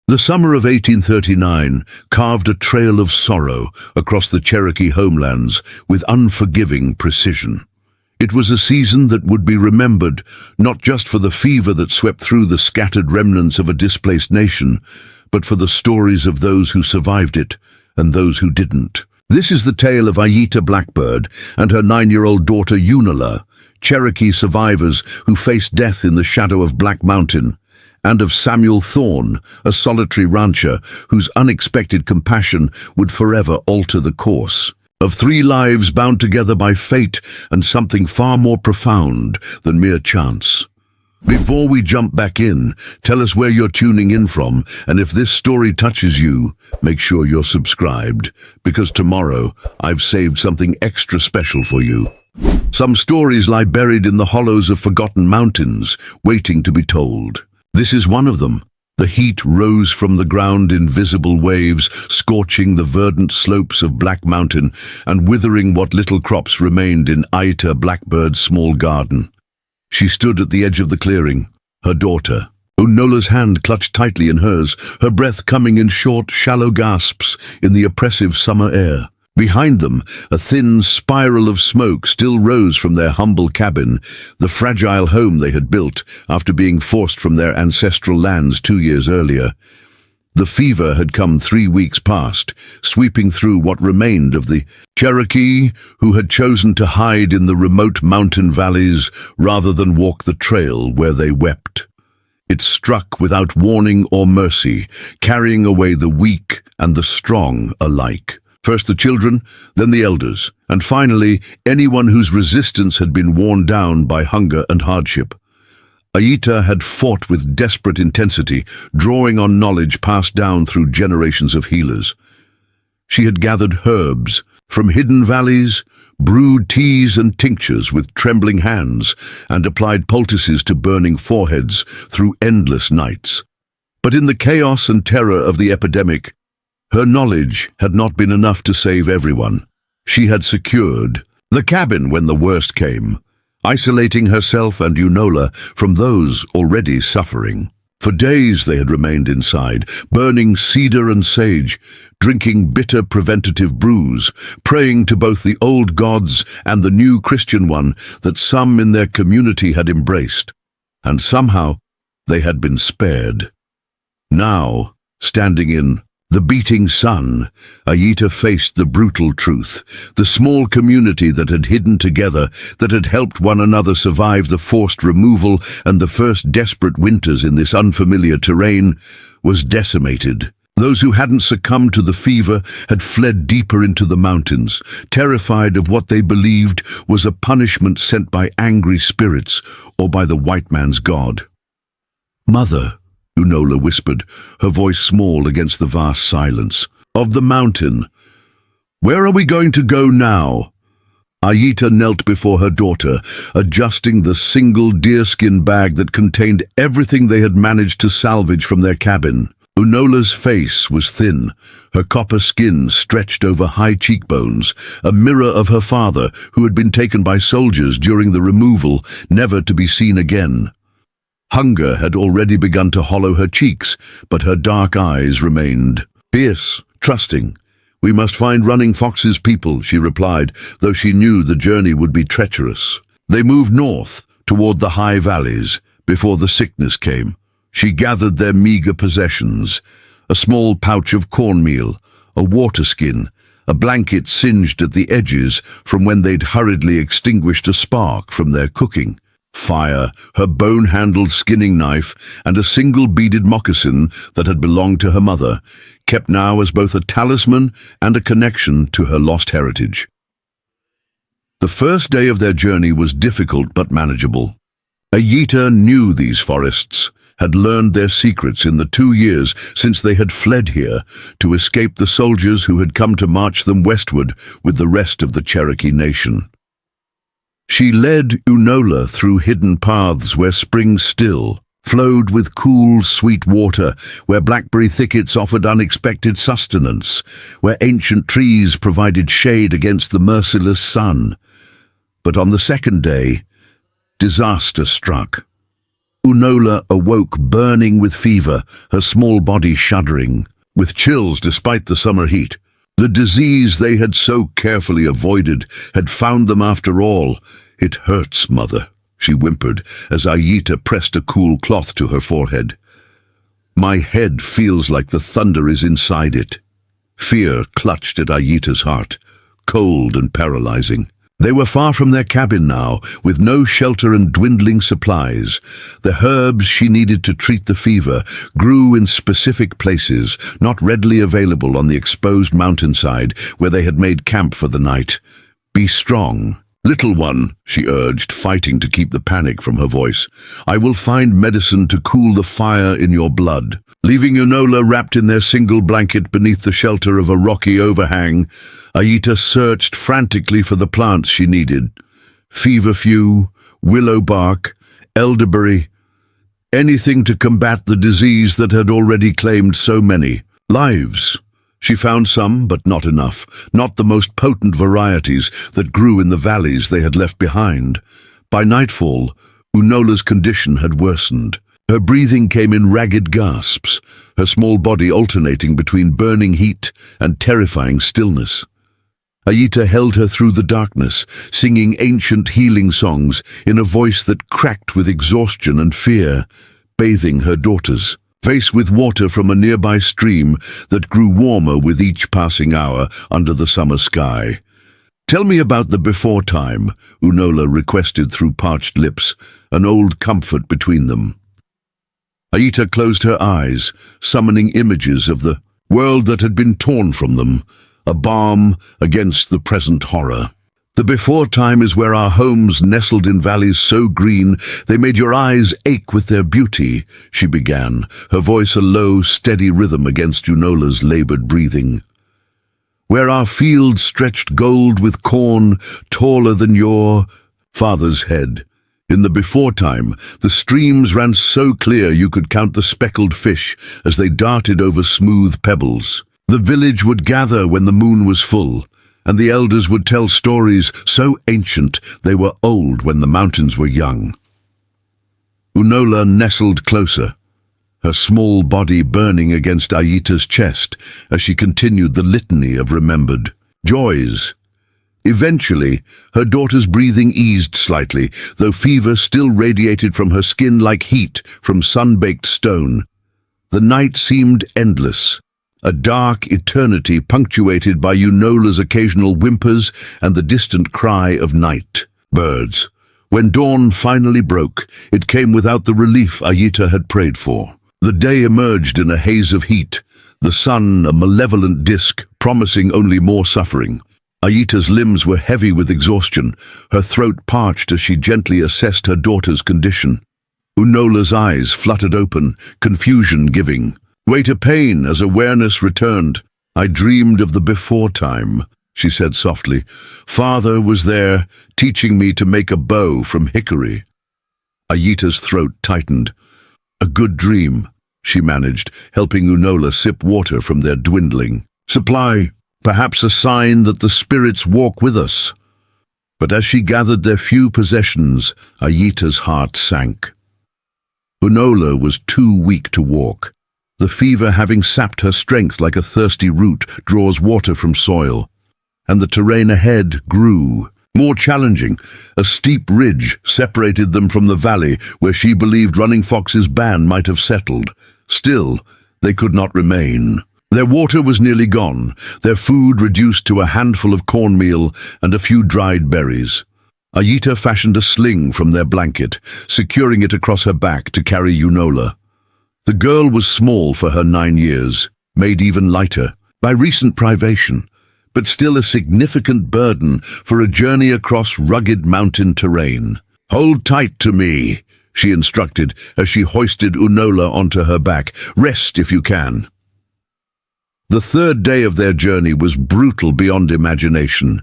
The summer of 1839 carved a trail of sorrow across the Cherokee homelands with unforgiving precision. It was a season that would be remembered not just for the fever that swept through the scattered remnants of a displaced nation, but for the stories of those who survived it and those who didn't. This is the tale of Ayita Blackbird and her 9-year-old daughter Unala, Cherokee survivors who faced death in the shadow of Black Mountain, and of Samuel Thorne, a solitary rancher whose unexpected compassion would forever alter the course. Of 3 lives bound together by fate and something far more profound than mere chance. Before we jump back in, tell us where you're tuning in from, and if this story touches you, make sure you're subscribed, because tomorrow I've saved something extra special for you. Some stories lie buried in the hollows of forgotten mountains, waiting to be told. This is one of them. The heat rose from the ground in visible waves, scorching the verdant slopes of Black Mountain and withering what little crops remained in Ayita Blackbird's small garden. She stood at the edge of the clearing, her daughter. Unola's hand clutched tightly in hers, her breath coming in short, shallow gasps in the oppressive summer air. Behind them, a thin spiral of smoke still rose from their humble cabin, the fragile home they had built after being forced from their ancestral lands 2 years earlier. The fever had come 3 weeks past, sweeping through what remained of the Cherokee who had chosen to hide in the remote mountain valleys rather than walk the trail where they wept. It struck without warning or mercy, carrying away the weak and the strong alike. First the children, then the elders, and finally anyone whose resistance had been worn down by hunger and hardship. Ayita had fought with desperate intensity, drawing on knowledge passed down through generations of healers. She had gathered herbs from hidden valleys, brewed teas and tinctures with trembling hands, and applied poultices to burning foreheads through endless nights. But in the chaos and terror of the epidemic, her knowledge had not been enough to save everyone. She had secured the cabin when the worst came, isolating herself and Unola from those already suffering. For days they had remained inside, burning cedar and sage, drinking bitter preventative brews, praying to both the old gods and the new Christian one that some in their community had embraced. And somehow they had been spared. Now, standing in the beating sun, Ayita faced the brutal truth. The small community that had hidden together, that had helped one another survive the forced removal and the first desperate winters in this unfamiliar terrain, was decimated. Those who hadn't succumbed to the fever had fled deeper into the mountains, terrified of what they believed was a punishment sent by angry spirits or by the white man's god. "Mother," Unola whispered, her voice small against the vast silence, "of the mountain, where are we going to go now?" Ayita knelt before her daughter, adjusting the single deerskin bag that contained everything they had managed to salvage from their cabin. Unola's face was thin, her copper skin stretched over high cheekbones, a mirror of her father who had been taken by soldiers during the removal, never to be seen again. Hunger had already begun to hollow her cheeks, but her dark eyes remained fierce, trusting. "We must find Running Fox's people," she replied, though she knew the journey would be treacherous. They moved north, toward the high valleys, before the sickness came. She gathered their meager possessions, a small pouch of cornmeal, a water skin, a blanket singed at the edges from when they'd hurriedly extinguished a spark from their cooking. Fire, her bone-handled skinning knife, and a single beaded moccasin that had belonged to her mother, kept now as both a talisman and a connection to her lost heritage. The first day of their journey was difficult but manageable. Ayita knew these forests, had learned their secrets in the 2 years since they had fled here to escape the soldiers who had come to march them westward with the rest of the Cherokee nation. She led Unola through hidden paths where springs still flowed with cool, sweet water, where blackberry thickets offered unexpected sustenance, where ancient trees provided shade against the merciless sun. But on the second day, disaster struck. Unola awoke burning with fever, her small body shuddering, with chills despite the summer heat. The disease they had so carefully avoided had found them after all. "It hurts, mother," she whimpered as Ayita pressed a cool cloth to her forehead. "My head feels like the thunder is inside it." Fear clutched at Ayita's heart, cold and paralyzing. They were far from their cabin now, with no shelter and dwindling supplies. The herbs she needed to treat the fever grew in specific places, not readily available on the exposed mountainside where they had made camp for the night. "Be strong, little one," she urged, fighting to keep the panic from her voice. "I will find medicine to cool the fire in your blood." Leaving Unola wrapped in their single blanket beneath the shelter of a rocky overhang, Ayita searched frantically for the plants she needed. Feverfew, willow bark, elderberry, anything to combat the disease that had already claimed so many lives. She found some, but not enough, not the most potent varieties that grew in the valleys they had left behind. By nightfall, Unola's condition had worsened. Her breathing came in ragged gasps, her small body alternating between burning heat and terrifying stillness. Ayita held her through the darkness, singing ancient healing songs in a voice that cracked with exhaustion and fear, bathing her daughters' face with water from a nearby stream that grew warmer with each passing hour under the summer sky. "Tell me about the before time," Unola requested through parched lips, an old comfort between them. Ayita closed her eyes, summoning images of the world that had been torn from them, a balm against the present horror. "The before time is where our homes nestled in valleys so green they made your eyes ache with their beauty," she began, her voice a low, steady rhythm against Unola's labored breathing. "Where our fields stretched gold with corn taller than your father's head. In the before time, the streams ran so clear you could count the speckled fish as they darted over smooth pebbles. The village would gather when the moon was full, and the elders would tell stories so ancient they were old when the mountains were young." Unola nestled closer, her small body burning against Ayita's chest as she continued the litany of remembered joys. Eventually, her daughter's breathing eased slightly, though fever still radiated from her skin like heat from sun-baked stone. The night seemed endless, a dark eternity punctuated by Unola's occasional whimpers and the distant cry of night birds. When dawn finally broke, it came without the relief Ayita had prayed for. The day emerged in a haze of heat, the sun a malevolent disk promising only more suffering. Ayita's limbs were heavy with exhaustion, her throat parched as she gently assessed her daughter's condition. Unola's eyes fluttered open, confusion giving way to pain as awareness returned. "I dreamed of the before time," she said softly. "Father was there, teaching me to make a bow from hickory." Ayita's throat tightened. "A good dream," she managed, helping Unola sip water from their dwindling supply. "Perhaps a sign that the spirits walk with us." But as she gathered their few possessions, Ayita's heart sank. Unola was too weak to walk, the fever having sapped her strength like a thirsty root draws water from soil. And the terrain ahead grew, more challenging. A steep ridge separated them from the valley where she believed Running Fox's band might have settled. Still, they could not remain. Their water was nearly gone, their food reduced to a handful of cornmeal and a few dried berries. Ayita fashioned a sling from their blanket, securing it across her back to carry Unola. The girl was small for her 9 years, made even lighter by recent privation, but still a significant burden for a journey across rugged mountain terrain. "Hold tight to me," she instructed as she hoisted Unola onto her back. "Rest if you can." The third day of their journey was brutal beyond imagination.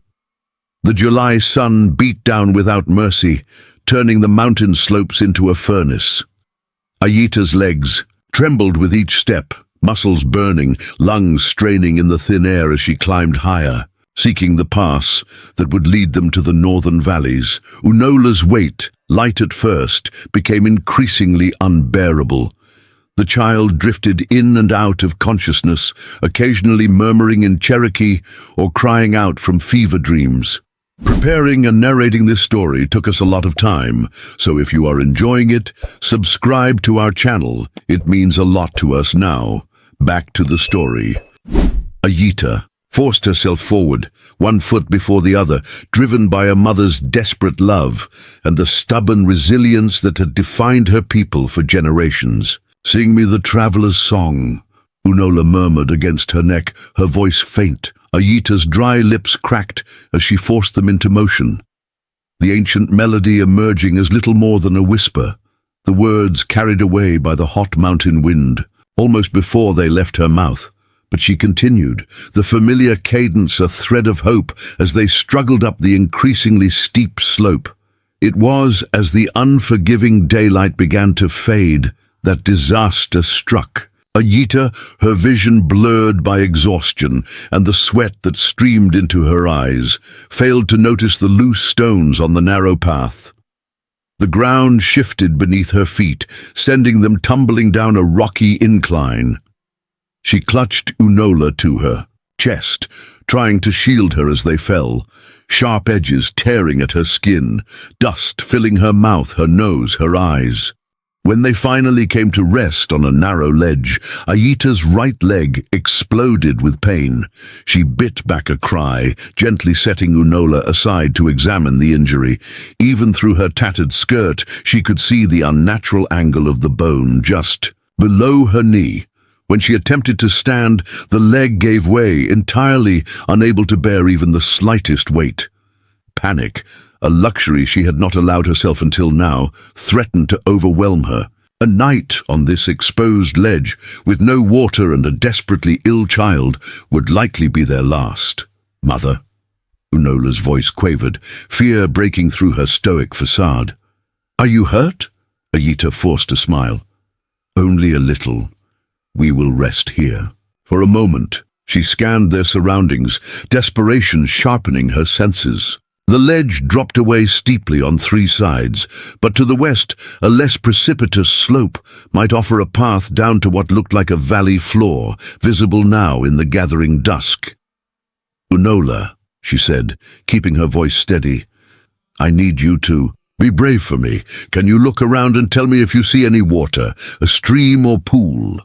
The July sun beat down without mercy, turning the mountain slopes into a furnace. Ayita's legs trembled with each step, muscles burning, lungs straining in the thin air as she climbed higher, seeking the pass that would lead them to the northern valleys. Unola's weight light at first, became increasingly unbearable. The child drifted in and out of consciousness, occasionally murmuring in Cherokee or crying out from fever dreams. Preparing and narrating this story took us a lot of time, so if you are enjoying it, subscribe to our channel. It means a lot to us now. Back to the story. Ayita forced herself forward, one foot before the other, driven by a mother's desperate love and the stubborn resilience that had defined her people for generations. "Sing me the traveler's song," Unola murmured against her neck, her voice faint. Ayita's dry lips cracked as she forced them into motion, the ancient melody emerging as little more than a whisper, the words carried away by the hot mountain wind, almost before they left her mouth. But she continued, the familiar cadence a thread of hope as they struggled up the increasingly steep slope. It was as the unforgiving daylight began to fade that disaster struck. Ayita, her vision blurred by exhaustion and the sweat that streamed into her eyes, failed to notice the loose stones on the narrow path. The ground shifted beneath her feet, sending them tumbling down a rocky incline. She clutched Unola to her chest, trying to shield her as they fell, sharp edges tearing at her skin, dust filling her mouth, her nose, her eyes. When they finally came to rest on a narrow ledge, Ayita's right leg exploded with pain. She bit back a cry, gently setting Unola aside to examine the injury. Even through her tattered skirt, she could see the unnatural angle of the bone just below her knee. When she attempted to stand, the leg gave way, entirely unable to bear even the slightest weight. Panic, a luxury she had not allowed herself until now, threatened to overwhelm her. A night on this exposed ledge, with no water and a desperately ill child, would likely be their last. "Mother," Unola's voice quavered, fear breaking through her stoic facade. "Are you hurt?" Ayita forced a smile. "Only a little. We will rest here." For a moment, she scanned their surroundings, desperation sharpening her senses. The ledge dropped away steeply on three sides, but to the west, a less precipitous slope might offer a path down to what looked like a valley floor, visible now in the gathering dusk. "Unola," she said, keeping her voice steady, "I need you to be brave for me. Can you look around and tell me if you see any water, a stream or pool?"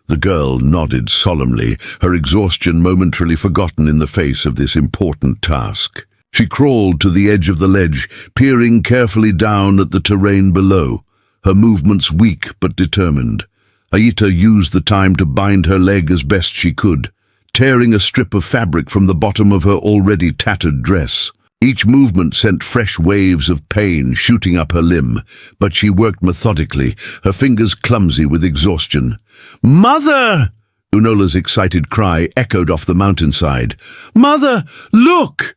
The girl nodded solemnly, her exhaustion momentarily forgotten in the face of this important task. She crawled to the edge of the ledge, peering carefully down at the terrain below, her movements weak but determined. Ayita used the time to bind her leg as best she could, tearing a strip of fabric from the bottom of her already tattered dress. Each movement sent fresh waves of pain shooting up her limb, but she worked methodically, her fingers clumsy with exhaustion. "Mother!" Unola's excited cry echoed off the mountainside. "Mother, look!"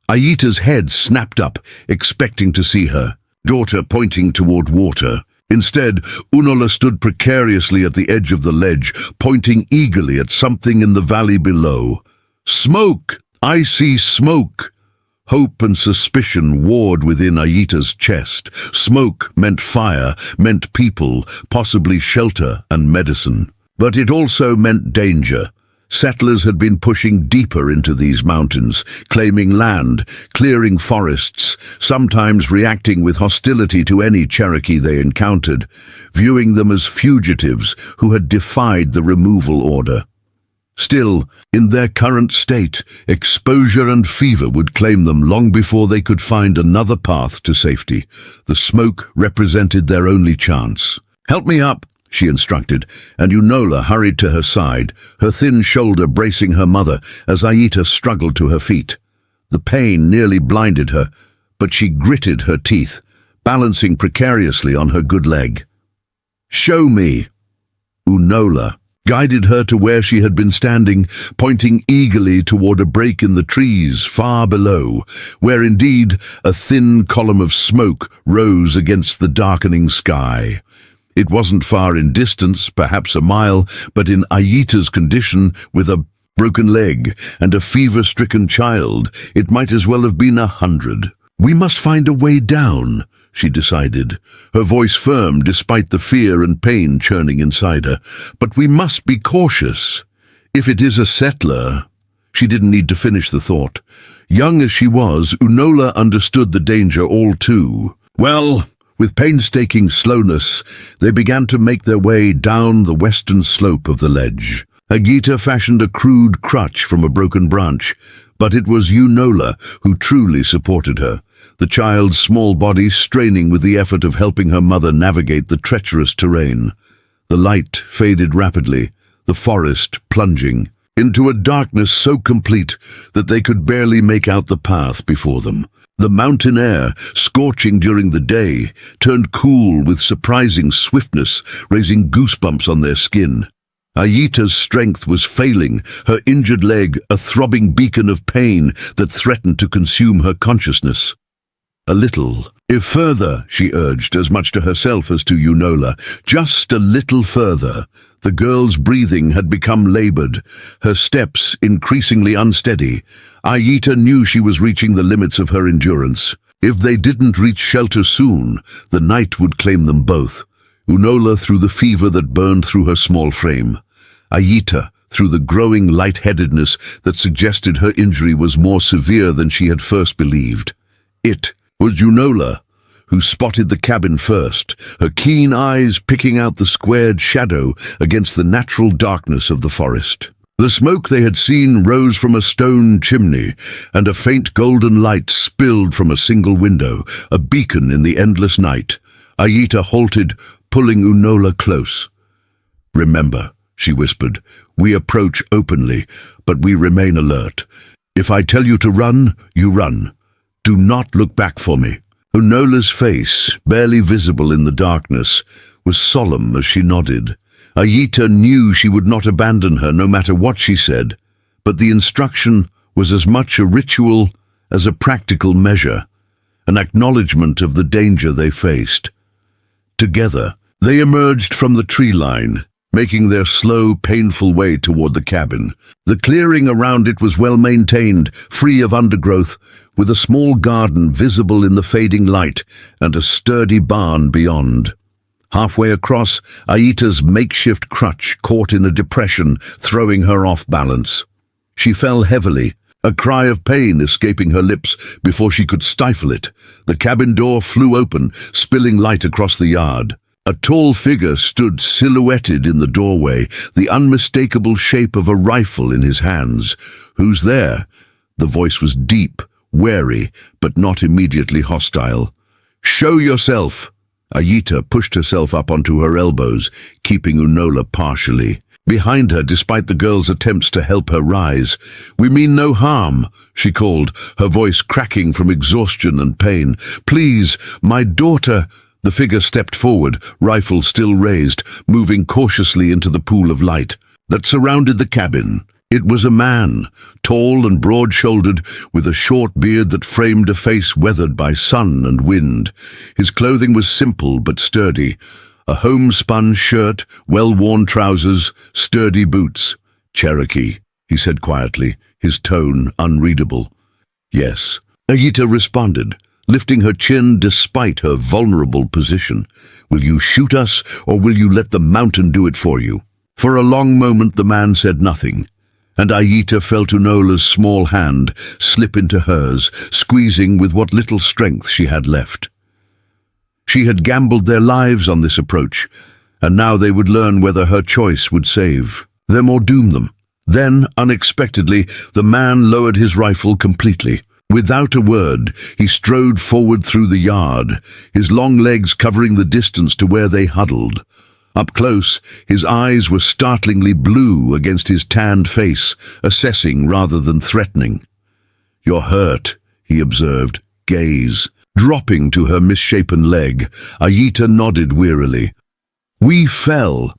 Ayita's head snapped up, expecting to see her daughter pointing toward water. Instead, Unola stood precariously at the edge of the ledge, pointing eagerly at something in the valley below. "Smoke! I see smoke!" Hope and suspicion warred within Ayita's chest. Smoke meant fire, meant people, possibly shelter and medicine. But it also meant danger. Settlers had been pushing deeper into these mountains, claiming land, clearing forests, sometimes reacting with hostility to any Cherokee they encountered, viewing them as fugitives who had defied the removal order. Still, in their current state, exposure and fever would claim them long before they could find another path to safety. The smoke represented their only chance. "Help me up," she instructed, and Unola hurried to her side, her thin shoulder bracing her mother as Ayita struggled to her feet. The pain nearly blinded her, but she gritted her teeth, balancing precariously on her good leg. "Show me." Unola guided her to where she had been standing, pointing eagerly toward a break in the trees far below, where indeed a thin column of smoke rose against the darkening sky. It wasn't far in distance, perhaps a mile, but in Ayita's condition, with a broken leg and a fever-stricken child, it might as well have been 100. "We must find a way down," she decided, her voice firm despite the fear and pain churning inside her. "But we must be cautious. If it is a settler—" She didn't need to finish the thought. Young as she was, Unola understood the danger all too well. With painstaking slowness, they began to make their way down the western slope of the ledge. Agita fashioned a crude crutch from a broken branch, but it was Unola who truly supported her, the child's small body straining with the effort of helping her mother navigate the treacherous terrain. The light faded rapidly, the forest plunging into a darkness so complete that they could barely make out the path before them. The mountain air, scorching during the day, turned cool with surprising swiftness, raising goosebumps on their skin. Ayita's strength was failing, her injured leg a throbbing beacon of pain that threatened to consume her consciousness. "A little, if further," she urged, as much to herself as to Unola. "Just a little further." The girl's breathing had become labored, her steps increasingly unsteady. Ayita knew she was reaching the limits of her endurance. If they didn't reach shelter soon, the night would claim them both. Unola through the fever that burned through her small frame. Ayita through the growing lightheadedness that suggested her injury was more severe than she had first believed. It was Unola who spotted the cabin first, her keen eyes picking out the squared shadow against the natural darkness of the forest. The smoke they had seen rose from a stone chimney, and a faint golden light spilled from a single window, a beacon in the endless night. Ayita halted, pulling Unola close. "Remember," she whispered, "we approach openly, but we remain alert. If I tell you to run, you run. Do not look back for me." Unola's face, barely visible in the darkness, was solemn as she nodded. Ayita knew she would not abandon her no matter what she said, but the instruction was as much a ritual as a practical measure, an acknowledgement of the danger they faced. Together, they emerged from the tree line, making their slow, painful way toward the cabin. The clearing around it was well maintained, free of undergrowth, with a small garden visible in the fading light and a sturdy barn beyond. Halfway across, Ayita's makeshift crutch caught in a depression, throwing her off balance. She fell heavily, a cry of pain escaping her lips before she could stifle it. The cabin door flew open, spilling light across the yard. A tall figure stood silhouetted in the doorway, the unmistakable shape of a rifle in his hands. "Who's there?" The voice was deep, wary, but not immediately hostile. "Show yourself!" Ayita pushed herself up onto her elbows, keeping Unola partially behind her despite the girl's attempts to help her rise. "We mean no harm," she called, her voice cracking from exhaustion and pain. "Please, my daughter—" The figure stepped forward, rifle still raised, moving cautiously into the pool of light that surrounded the cabin. It was a man, tall and broad-shouldered, with a short beard that framed a face weathered by sun and wind. His clothing was simple but sturdy, a homespun shirt, well-worn trousers, sturdy boots. "Cherokee," he said quietly, his tone unreadable. "Yes," Ayita responded, lifting her chin despite her vulnerable position. "Will you shoot us, or will you let the mountain do it for you?" For a long moment the man said nothing, and Ayita felt Unola's small hand slip into hers, squeezing with what little strength she had left. She had gambled their lives on this approach, and now they would learn whether her choice would save them or doom them. Then, unexpectedly, the man lowered his rifle completely. Without a word, he strode forward through the yard, his long legs covering the distance to where they huddled. Up close, his eyes were startlingly blue against his tanned face, assessing rather than threatening. "You're hurt," he observed, gaze dropping to her misshapen leg. Ayita nodded wearily. "We fell.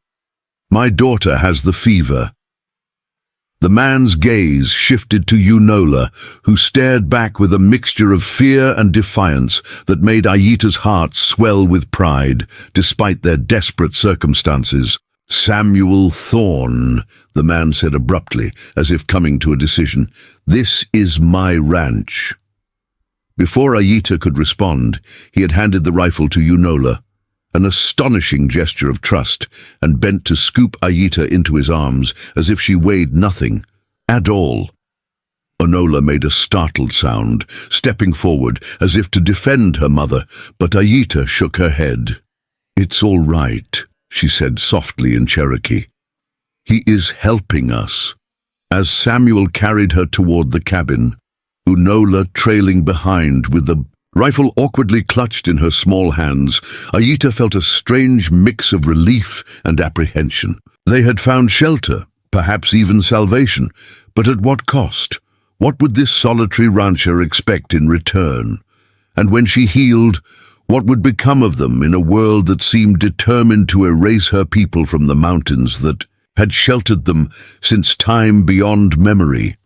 My daughter has the fever." The man's gaze shifted to Unola, who stared back with a mixture of fear and defiance that made Ayita's heart swell with pride, despite their desperate circumstances. "Samuel Thorne," the man said abruptly, as if coming to a decision. "This is my ranch." Before Ayita could respond, he had handed the rifle to Unola, an astonishing gesture of trust, and bent to scoop Ayita into his arms as if she weighed nothing at all. Unola made a startled sound, stepping forward as if to defend her mother, but Ayita shook her head. "It's all right," she said softly in Cherokee. "He is helping us." As Samuel carried her toward the cabin, Unola trailing behind with the rifle awkwardly clutched in her small hands, Ayita felt a strange mix of relief and apprehension. They had found shelter, perhaps even salvation, but at what cost? What would this solitary rancher expect in return? And when she healed, what would become of them in a world that seemed determined to erase her people from the mountains that had sheltered them since time beyond memory?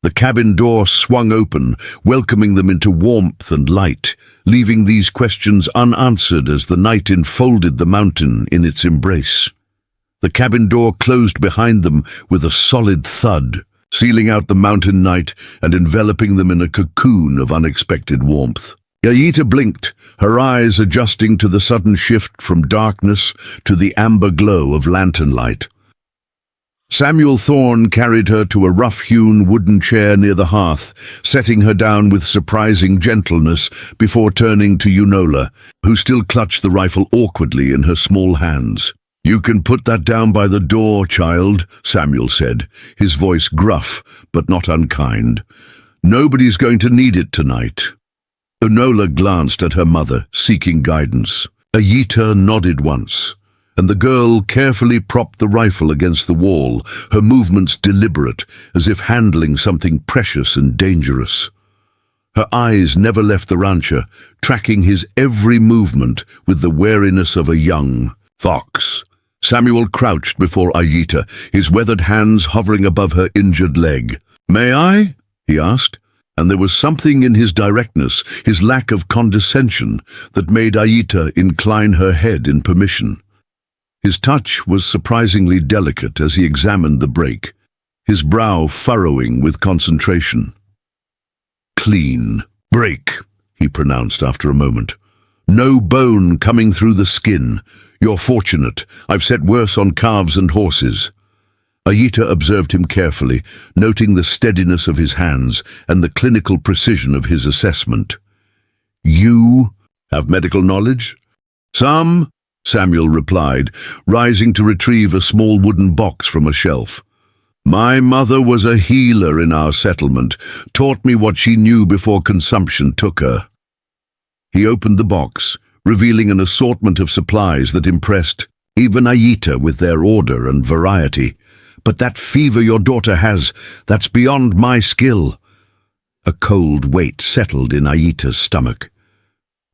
The cabin door swung open, welcoming them into warmth and light, leaving these questions unanswered as the night enfolded the mountain in its embrace. The cabin door closed behind them with a solid thud, sealing out the mountain night and enveloping them in a cocoon of unexpected warmth. Ayita blinked, her eyes adjusting to the sudden shift from darkness to the amber glow of lantern light. Samuel Thorne carried her to a rough-hewn wooden chair near the hearth, setting her down with surprising gentleness before turning to Unola, who still clutched the rifle awkwardly in her small hands. "You can put that down by the door, child," Samuel said, his voice gruff but not unkind. "Nobody's going to need it tonight." Unola glanced at her mother, seeking guidance. Ayita nodded once, and the girl carefully propped the rifle against the wall, her movements deliberate, as if handling something precious and dangerous. Her eyes never left the rancher, tracking his every movement with the wariness of a young fox. Samuel crouched before Ayita, his weathered hands hovering above her injured leg. "May I?" he asked, and there was something in his directness, his lack of condescension, that made Ayita incline her head in permission. His touch was surprisingly delicate as he examined the break, his brow furrowing with concentration. "Clean break," he pronounced after a moment. "No bone coming through the skin. You're fortunate. I've set worse on calves and horses." Ayita observed him carefully, noting the steadiness of his hands and the clinical precision of his assessment. "You have medical knowledge?" "Some," Samuel replied, rising to retrieve a small wooden box from a shelf. "My mother was a healer in our settlement, taught me what she knew before consumption took her." He opened the box, revealing an assortment of supplies that impressed even Ayita with their order and variety. "But that fever your daughter has, that's beyond my skill." A cold weight settled in Ayita's stomach.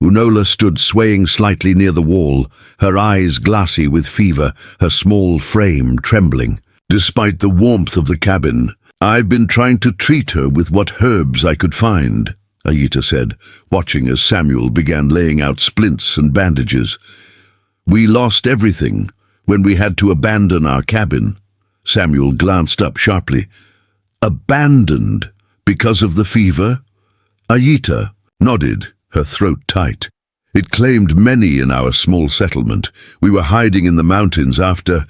Unola stood swaying slightly near the wall, her eyes glassy with fever, her small frame trembling. "Despite the warmth of the cabin, I've been trying to treat her with what herbs I could find," Ayita said, watching as Samuel began laying out splints and bandages. "We lost everything when we had to abandon our cabin." Samuel glanced up sharply. "Abandoned because of the fever?" Ayita nodded, her throat tight. "It claimed many in our small settlement. We were hiding in the mountains after—"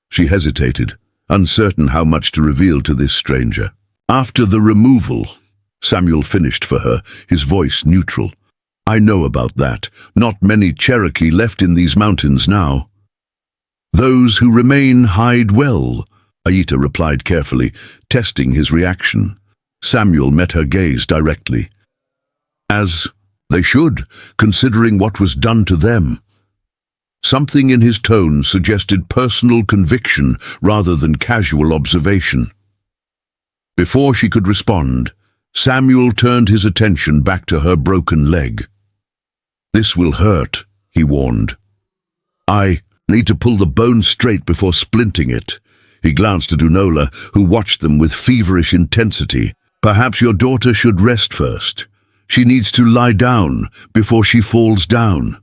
She hesitated, uncertain how much to reveal to this stranger. "After the removal," Samuel finished for her, his voice neutral. "I know about that. Not many Cherokee left in these mountains now." "Those who remain hide well," Ayita replied carefully, testing his reaction. Samuel met her gaze directly. "As they should, considering what was done to them." Something in his tone suggested personal conviction rather than casual observation. Before she could respond, Samuel turned his attention back to her broken leg. "This will hurt," he warned. "I need to pull the bone straight before splinting it." He glanced at Unola, who watched them with feverish intensity. "Perhaps your daughter should rest first. She needs to lie down before she falls down."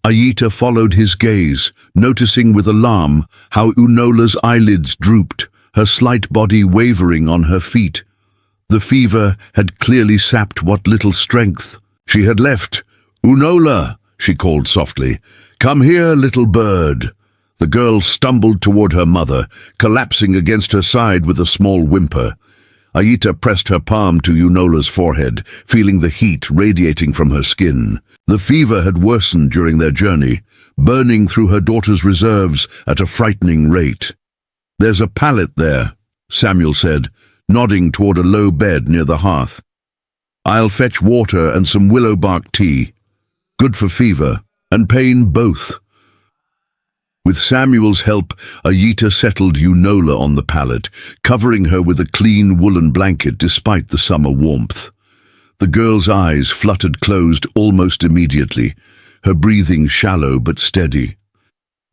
Ayita followed his gaze, noticing with alarm how Unola's eyelids drooped, her slight body wavering on her feet. The fever had clearly sapped what little strength she had left. "Unola," she called softly. "Come here, little bird." The girl stumbled toward her mother, collapsing against her side with a small whimper. Aita pressed her palm to Unola's forehead, feeling the heat radiating from her skin. The fever had worsened during their journey, burning through her daughter's reserves at a frightening rate. "There's a pallet there," Samuel said, nodding toward a low bed near the hearth. "I'll fetch water and some willow bark tea. Good for fever and pain both." With Samuel's help, Aita settled Unola on the pallet, covering her with a clean woolen blanket despite the summer warmth. The girl's eyes fluttered closed almost immediately, her breathing shallow but steady.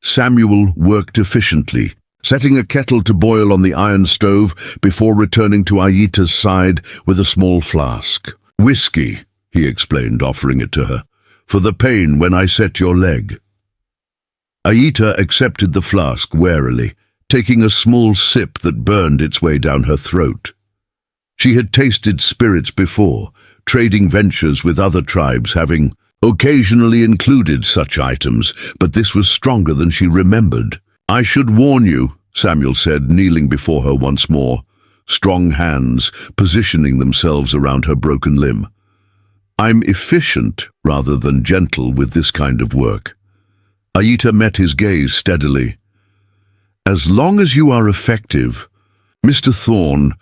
Samuel worked efficiently, setting a kettle to boil on the iron stove before returning to Aita's side with a small flask. "Whiskey," he explained, offering it to her, "for the pain when I set your leg." Aita accepted the flask warily, taking a small sip that burned its way down her throat. She had tasted spirits before, trading ventures with other tribes having occasionally included such items, but this was stronger than she remembered. "I should warn you," Samuel said, kneeling before her once more, strong hands positioning themselves around her broken limb. "I'm efficient rather than gentle with this kind of work." Aita met his gaze steadily. "As long as you are effective, Mr. Thorne,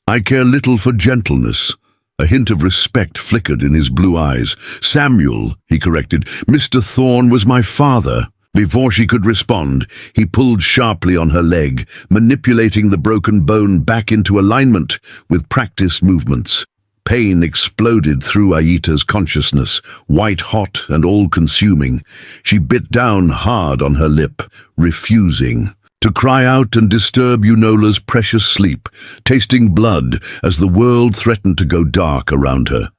I care little for gentleness." A hint of respect flickered in his blue eyes. "Samuel," he corrected, "Mr. Thorne was my father." Before she could respond, he pulled sharply on her leg, manipulating the broken bone back into alignment with practiced movements. Pain exploded through Aita's consciousness, white-hot and all-consuming. She bit down hard on her lip, refusing to cry out and disturb Unola's precious sleep, tasting blood as the world threatened to go dark around her.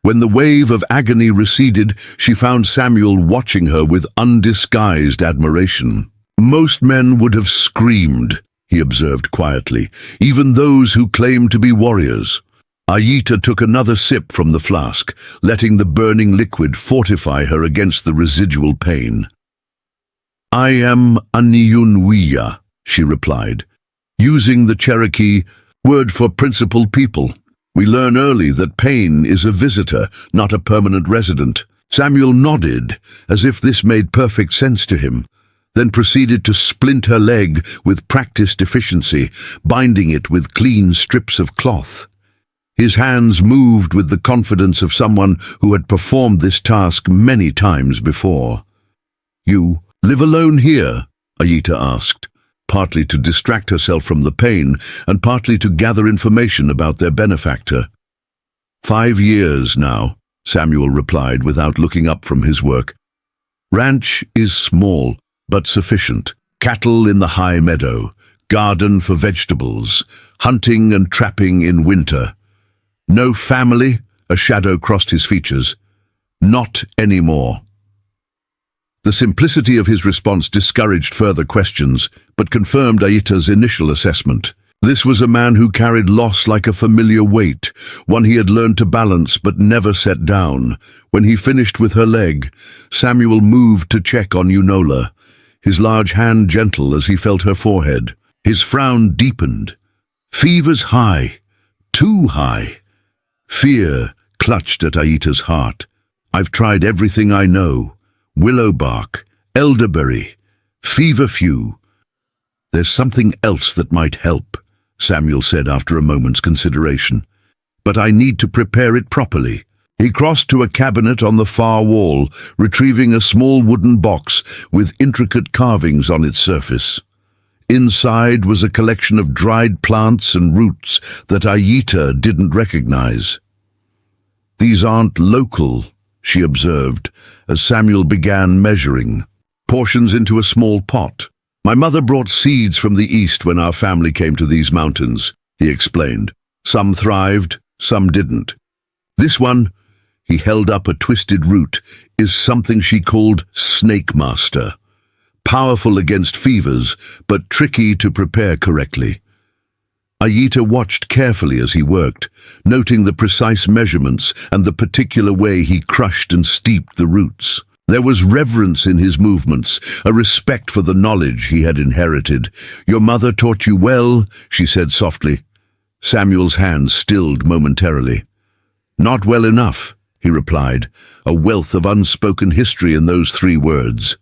When the wave of agony receded, she found Samuel watching her with undisguised admiration. "Most men would have screamed," he observed quietly, "even those who claim to be warriors." Aita took another sip from the flask, letting the burning liquid fortify her against the residual pain. "I am Aniyunwiya," she replied, using the Cherokee word for principal people. "We learn early that pain is a visitor, not a permanent resident." Samuel nodded, as if this made perfect sense to him, then proceeded to splint her leg with practiced efficiency, binding it with clean strips of cloth. His hands moved with the confidence of someone who had performed this task many times before. "You live alone here?" Aita asked, partly to distract herself from the pain and partly to gather information about their benefactor. "5 years now," Samuel replied without looking up from his work. "Ranch is small, but sufficient. Cattle in the high meadow, garden for vegetables, hunting and trapping in winter. No family?" A shadow crossed his features. "Not anymore." The simplicity of his response discouraged further questions, but confirmed Aita's initial assessment. This was a man who carried loss like a familiar weight, one he had learned to balance but never set down. When he finished with her leg, Samuel moved to check on Unola, his large hand gentle as he felt her forehead. His frown deepened. "Fever's high, too high." Fear clutched at Aita's heart. "I've tried everything I know. Willow bark, elderberry, feverfew. There's something else that might help," Samuel said after a moment's consideration. "But I need to prepare it properly." He crossed to a cabinet on the far wall, retrieving a small wooden box with intricate carvings on its surface. Inside was a collection of dried plants and roots that Aita didn't recognize. "These aren't local," she observed, as Samuel began measuring portions into a small pot. "My mother brought seeds from the east when our family came to these mountains," he explained. "Some thrived, some didn't. This one," he held up a twisted root, "is something she called Snake Master. Powerful against fevers, but tricky to prepare correctly." Ayita watched carefully as he worked, noting the precise measurements and the particular way he crushed and steeped the roots. There was reverence in his movements, a respect for the knowledge he had inherited. "Your mother taught you well," she said softly. Samuel's hand stilled momentarily. "Not well enough," he replied, a wealth of unspoken history in those 3 words.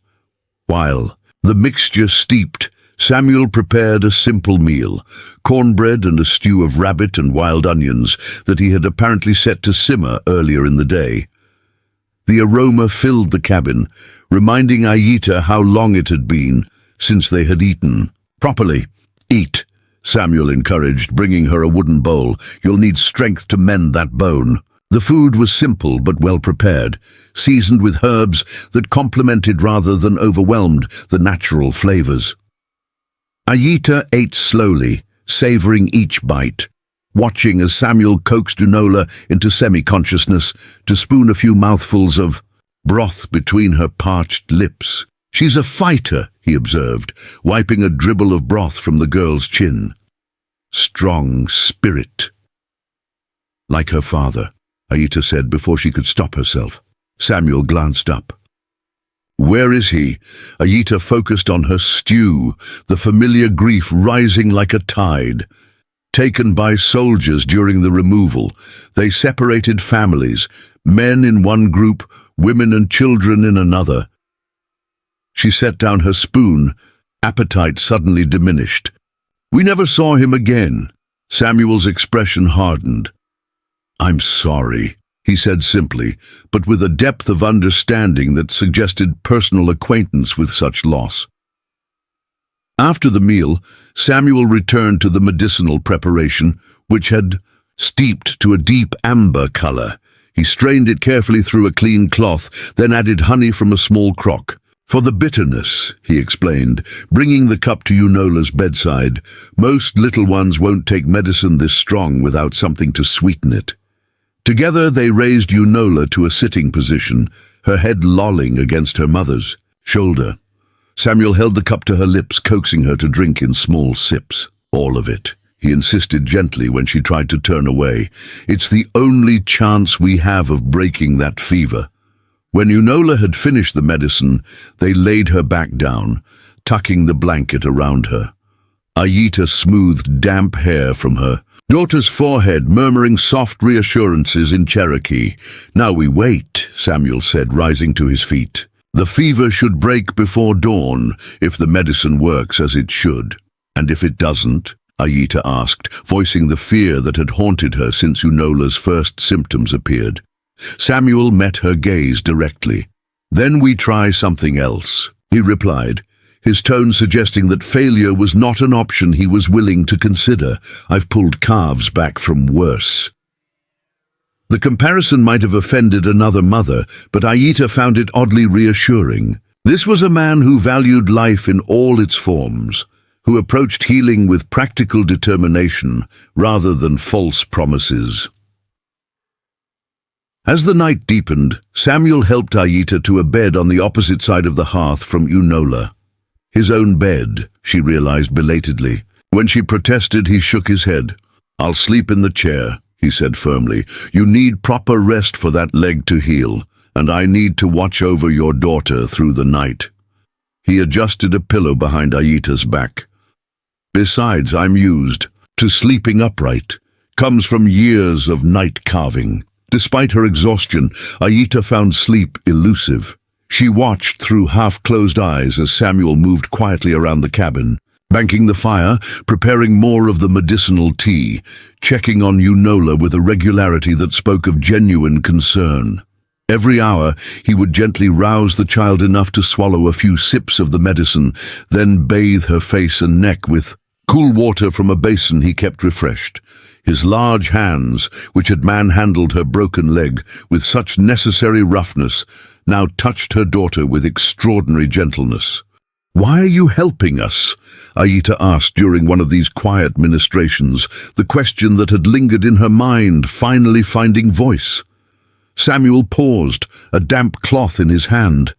While the mixture steeped, Samuel prepared a simple meal, cornbread and a stew of rabbit and wild onions that he had apparently set to simmer earlier in the day. The aroma filled the cabin, reminding Ayita how long it had been since they had eaten. "Properly. Eat," Samuel encouraged, bringing her a wooden bowl. "You'll need strength to mend that bone." The food was simple but well prepared, seasoned with herbs that complemented rather than overwhelmed the natural flavors. Ayita ate slowly, savoring each bite, watching as Samuel coaxed Unola into semi-consciousness to spoon a few mouthfuls of broth between her parched lips. "She's a fighter," he observed, wiping a dribble of broth from the girl's chin. "Strong spirit." "Like her father," Ayita said before she could stop herself. Samuel glanced up. "Where is he?" Ayita focused on her stew, the familiar grief rising like a tide. "Taken by soldiers during the removal. They separated families, men in one group, women and children in another." She set down her spoon, appetite suddenly diminished. "We never saw him again." Samuel's expression hardened. "I'm sorry," he said simply, but with a depth of understanding that suggested personal acquaintance with such loss. After the meal, Samuel returned to the medicinal preparation, which had steeped to a deep amber color. He strained it carefully through a clean cloth, then added honey from a small crock. "For the bitterness," he explained, bringing the cup to Unola's bedside. "Most little ones won't take medicine this strong without something to sweeten it." Together they raised Unola to a sitting position, her head lolling against her mother's shoulder. Samuel held the cup to her lips, coaxing her to drink in small sips. "All of it," he insisted gently when she tried to turn away. "It's the only chance we have of breaking that fever." When Unola had finished the medicine, they laid her back down, tucking the blanket around her. Ayita smoothed damp hair from her daughter's forehead, murmuring soft reassurances in Cherokee. "Now we wait," Samuel said, rising to his feet. "The fever should break before dawn, if the medicine works as it should." "And if it doesn't?" Ayita asked, voicing the fear that had haunted her since Unola's first symptoms appeared. Samuel met her gaze directly. "Then we try something else," he replied, his tone suggesting that failure was not an option he was willing to consider. "I've pulled calves back from worse." The comparison might have offended another mother, but Ayita found it oddly reassuring. This was a man who valued life in all its forms, who approached healing with practical determination rather than false promises. As the night deepened, Samuel helped Ayita to a bed on the opposite side of the hearth from Unola. His own bed, she realized belatedly. When she protested, he shook his head. "I'll sleep in the chair," he said firmly. "You need proper rest for that leg to heal, and I need to watch over your daughter through the night." He adjusted a pillow behind Ayita's back. "Besides, I'm used to sleeping upright. Comes from years of night carving." Despite her exhaustion, Ayita found sleep elusive. She watched through half-closed eyes as Samuel moved quietly around the cabin, banking the fire, preparing more of the medicinal tea, checking on Unola with a regularity that spoke of genuine concern. Every hour, he would gently rouse the child enough to swallow a few sips of the medicine, then bathe her face and neck with cool water from a basin he kept refreshed. His large hands, which had manhandled her broken leg with such necessary roughness, now touched her daughter with extraordinary gentleness. "Why are you helping us?" Ayita asked during one of these quiet ministrations, the question that had lingered in her mind finally finding voice. Samuel paused, a damp cloth in his hand.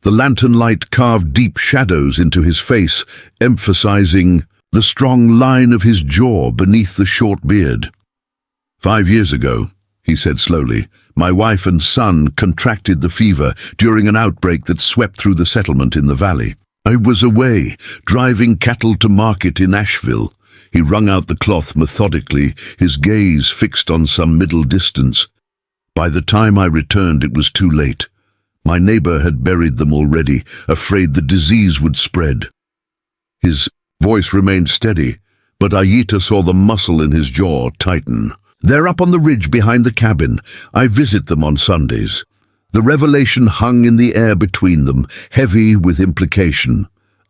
The lantern light carved deep shadows into his face, emphasizing the strong line of his jaw beneath the short beard. 5 years ago, he said slowly, my wife and son contracted the fever during an outbreak that swept through the settlement in the valley. I was away, driving cattle to market in Asheville. He wrung out the cloth methodically, his gaze fixed on some middle distance. By the time I returned, it was too late. My neighbor had buried them already, afraid the disease would spread. His voice remained steady, but Ayita saw the muscle in his jaw tighten. They're up on the ridge behind the cabin. I visit them on Sundays. The revelation hung in the air between them, heavy with implication.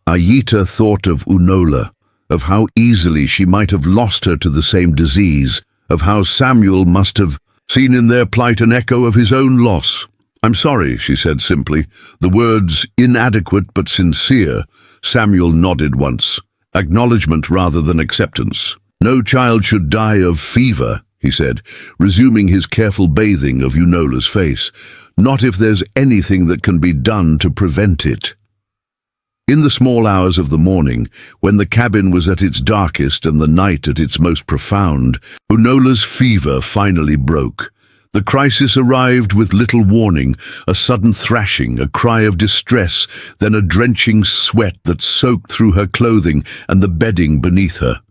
Ayita thought of Unola, of how easily she might have lost her to the same disease, of how Samuel must have seen in their plight an echo of his own loss. I'm sorry, she said simply, the words inadequate but sincere. Samuel nodded once, acknowledgement rather than acceptance. No child should die of fever, he said, resuming his careful bathing of Unola's face. Not if there's anything that can be done to prevent it. In the small hours of the morning, when the cabin was at its darkest and the night at its most profound, Unola's fever finally broke. The crisis arrived with little warning, a sudden thrashing, a cry of distress, then a drenching sweat that soaked through her clothing and the bedding beneath her.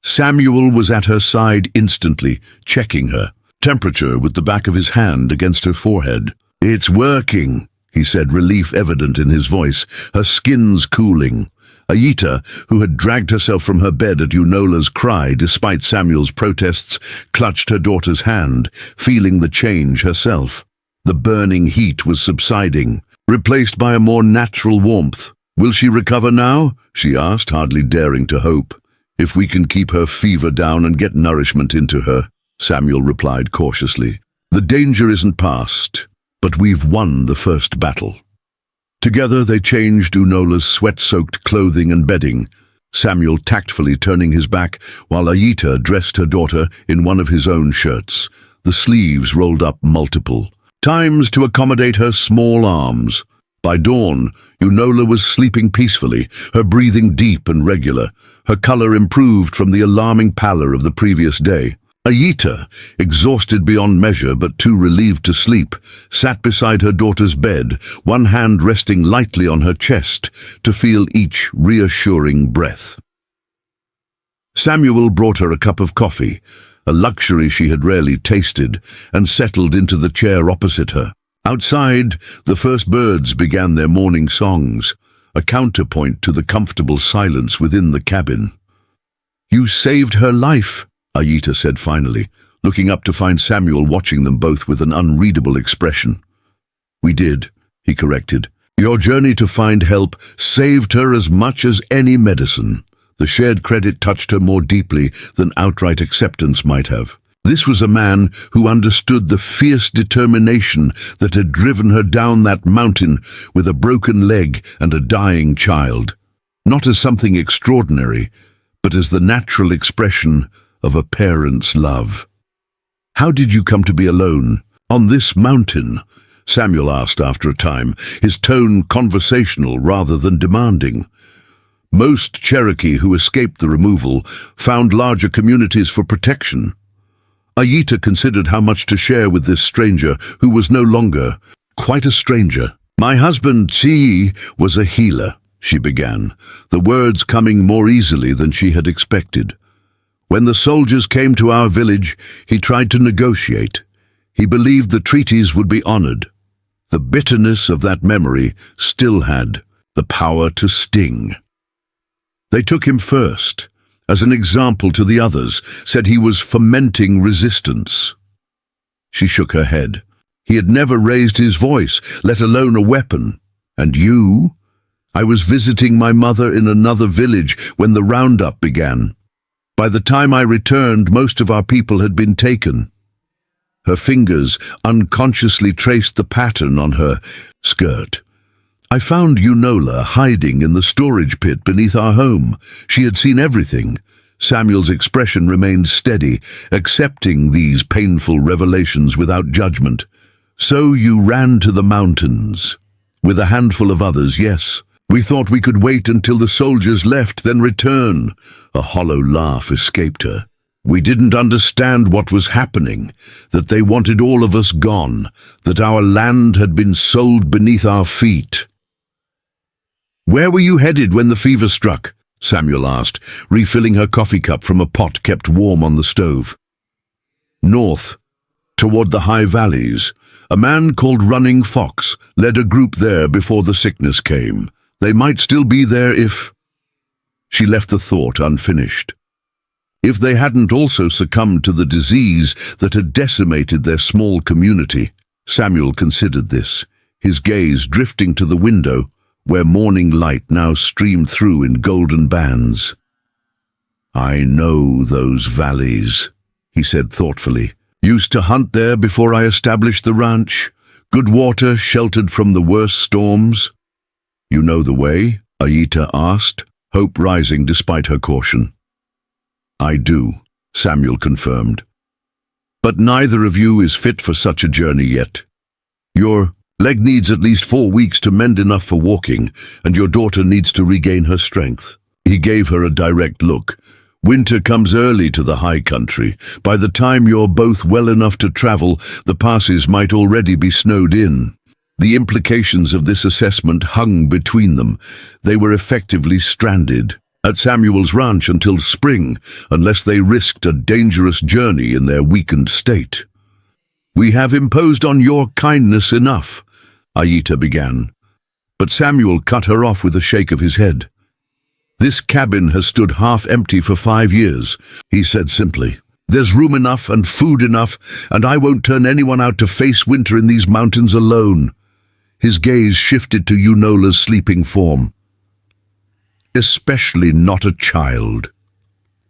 Samuel was at her side instantly, checking her temperature with the back of his hand against her forehead. It's working, he said, relief evident in his voice, her skin's cooling. Ayita, who had dragged herself from her bed at Unola's cry despite Samuel's protests, clutched her daughter's hand, feeling the change herself. The burning heat was subsiding, replaced by a more natural warmth. Will she recover now? She asked, hardly daring to hope. If we can keep her fever down and get nourishment into her, Samuel replied cautiously. The danger isn't past, but we've won the first battle. Together they changed Unola's sweat-soaked clothing and bedding, Samuel tactfully turning his back while Ayita dressed her daughter in one of his own shirts, the sleeves rolled up multiple times to accommodate her small arms. By dawn, Unola was sleeping peacefully, her breathing deep and regular, her color improved from the alarming pallor of the previous day. Ayita, exhausted beyond measure but too relieved to sleep, sat beside her daughter's bed, one hand resting lightly on her chest to feel each reassuring breath. Samuel brought her a cup of coffee, a luxury she had rarely tasted, and settled into the chair opposite her. Outside, the first birds began their morning songs, a counterpoint to the comfortable silence within the cabin. You saved her life, Ayita said finally, looking up to find Samuel watching them both with an unreadable expression. We did, he corrected. Your journey to find help saved her as much as any medicine. The shared credit touched her more deeply than outright acceptance might have. This was a man who understood the fierce determination that had driven her down that mountain with a broken leg and a dying child, not as something extraordinary, but as the natural expression of a parent's love. How did you come to be alone on this mountain? Samuel asked after a time, his tone conversational rather than demanding. Most Cherokee who escaped the removal found larger communities for protection. Ayita considered how much to share with this stranger who was no longer quite a stranger. My husband, Chi, was a healer, she began, the words coming more easily than she had expected. When the soldiers came to our village, he tried to negotiate. He believed the treaties would be honored. The bitterness of that memory still had the power to sting. They took him first, as an example to the others, said he was fomenting resistance. She shook her head. He had never raised his voice, let alone a weapon. And you? I was visiting my mother in another village when the roundup began. By the time I returned, most of our people had been taken. Her fingers unconsciously traced the pattern on her skirt. I found Unola hiding in the storage pit beneath our home. She had seen everything. Samuel's expression remained steady, accepting these painful revelations without judgment. So you ran to the mountains. With a handful of others, yes. We thought we could wait until the soldiers left, then return." A hollow laugh escaped her. "We didn't understand what was happening, that they wanted all of us gone, that our land had been sold beneath our feet." "Where were you headed when the fever struck?" Samuel asked, refilling her coffee cup from a pot kept warm on the stove. "North, toward the high valleys. A man called Running Fox led a group there before the sickness came. They might still be there if—" She left the thought unfinished. If they hadn't also succumbed to the disease that had decimated their small community. Samuel considered this, his gaze drifting to the window, where morning light now streamed through in golden bands. "I know those valleys," he said thoughtfully. "Used to hunt there before I established the ranch. Good water, sheltered from the worst storms." "You know the way?" Aita asked, hope rising despite her caution. "I do," Samuel confirmed. "But neither of you is fit for such a journey yet. Your leg needs at least 4 weeks to mend enough for walking, and your daughter needs to regain her strength." He gave her a direct look. "Winter comes early to the high country. By the time you're both well enough to travel, the passes might already be snowed in." The implications of this assessment hung between them. They were effectively stranded at Samuel's ranch until spring, unless they risked a dangerous journey in their weakened state. "We have imposed on your kindness enough," Aita began. But Samuel cut her off with a shake of his head. "This cabin has stood half empty for 5 years, he said simply. "There's room enough and food enough, and I won't turn anyone out to face winter in these mountains alone." His gaze shifted to Unola's sleeping form. "Especially not a child."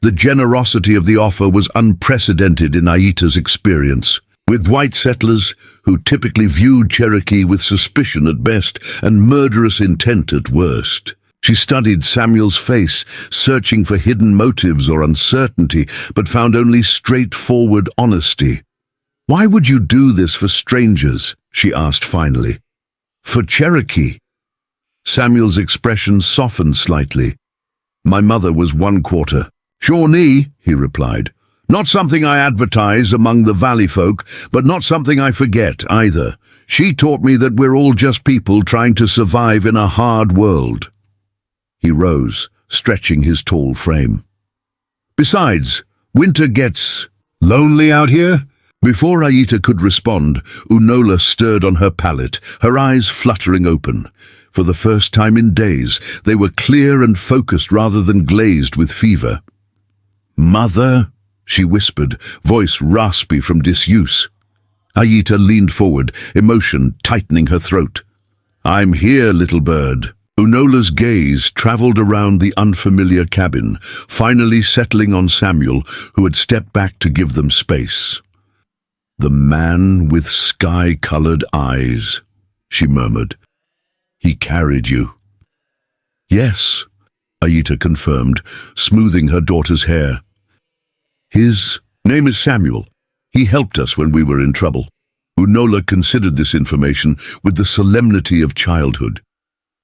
The generosity of the offer was unprecedented in Aita's experience. With white settlers, who typically viewed Cherokee with suspicion at best and murderous intent at worst. She studied Samuel's face, searching for hidden motives or uncertainty, but found only straightforward honesty. "Why would you do this for strangers?" she asked finally. "For Cherokee." Samuel's expression softened slightly. "My mother was 1/4 Shawnee," he replied. "Not something I advertise among the valley folk, but not something I forget either. She taught me that we're all just people trying to survive in a hard world." He rose, stretching his tall frame. "Besides, winter gets lonely out here." Before Aita could respond, Unola stirred on her pallet, her eyes fluttering open. For the first time in days, they were clear and focused rather than glazed with fever. "Mother?" she whispered, voice raspy from disuse. Aita leaned forward, emotion tightening her throat. "I'm here, little bird." Unola's gaze traveled around the unfamiliar cabin, finally settling on Samuel, who had stepped back to give them space. "The man with sky-colored eyes," she murmured. "He carried you." "Yes," Aita confirmed, smoothing her daughter's hair. "His name is Samuel. He helped us when we were in trouble." Unola considered this information with the solemnity of childhood.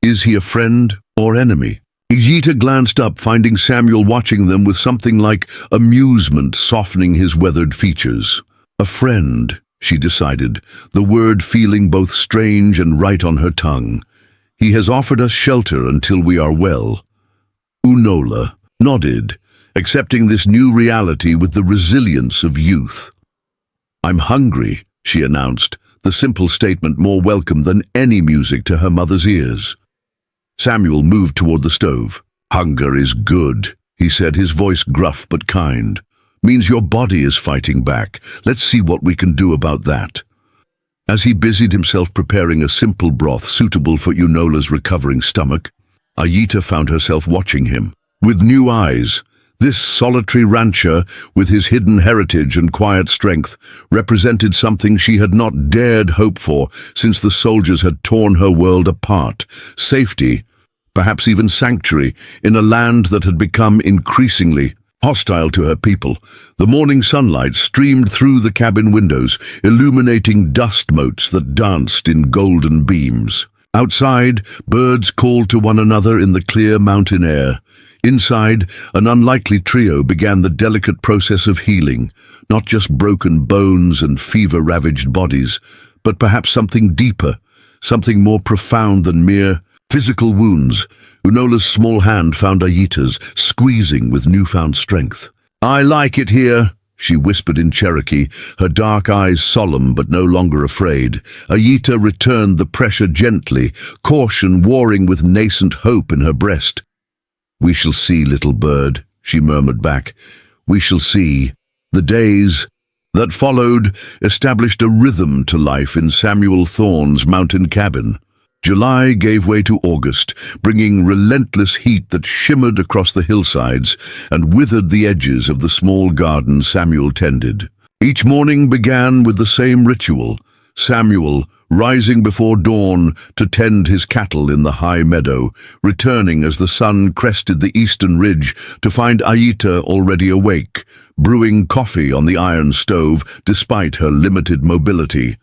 "Is he a friend or enemy?" Aita glanced up, finding Samuel watching them with something like amusement softening his weathered features. "A friend," she decided, the word feeling both strange and right on her tongue. "He has offered us shelter until we are well." Unola nodded, accepting this new reality with the resilience of youth. "I'm hungry," she announced, the simple statement more welcome than any music to her mother's ears. Samuel moved toward the stove. "Hunger is good," he said, his voice gruff but kind. "Means your body is fighting back. Let's see what we can do about that." As he busied himself preparing a simple broth suitable for Unola's recovering stomach, Aita found herself watching him. With new eyes, this solitary rancher, with his hidden heritage and quiet strength, represented something she had not dared hope for since the soldiers had torn her world apart. Safety, perhaps even sanctuary, in a land that had become increasingly hostile to her people. The morning sunlight streamed through the cabin windows, illuminating dust motes that danced in golden beams. Outside, birds called to one another in the clear mountain air. Inside, an unlikely trio began the delicate process of healing, not just broken bones and fever-ravaged bodies, but perhaps something deeper, something more profound than mere physical wounds. Unola's small hand found Ayita's, squeezing with newfound strength. "I like it here," she whispered in Cherokee, her dark eyes solemn but no longer afraid. Ayita returned the pressure gently, caution warring with nascent hope in her breast. "We shall see, little bird," she murmured back. "We shall see." The days that followed established a rhythm to life in Samuel Thorne's mountain cabin. July gave way to August, bringing relentless heat that shimmered across the hillsides and withered the edges of the small garden Samuel tended. Each morning began with the same ritual, Samuel rising before dawn to tend his cattle in the high meadow, returning as the sun crested the eastern ridge to find Ayita already awake, brewing coffee on the iron stove despite her limited mobility.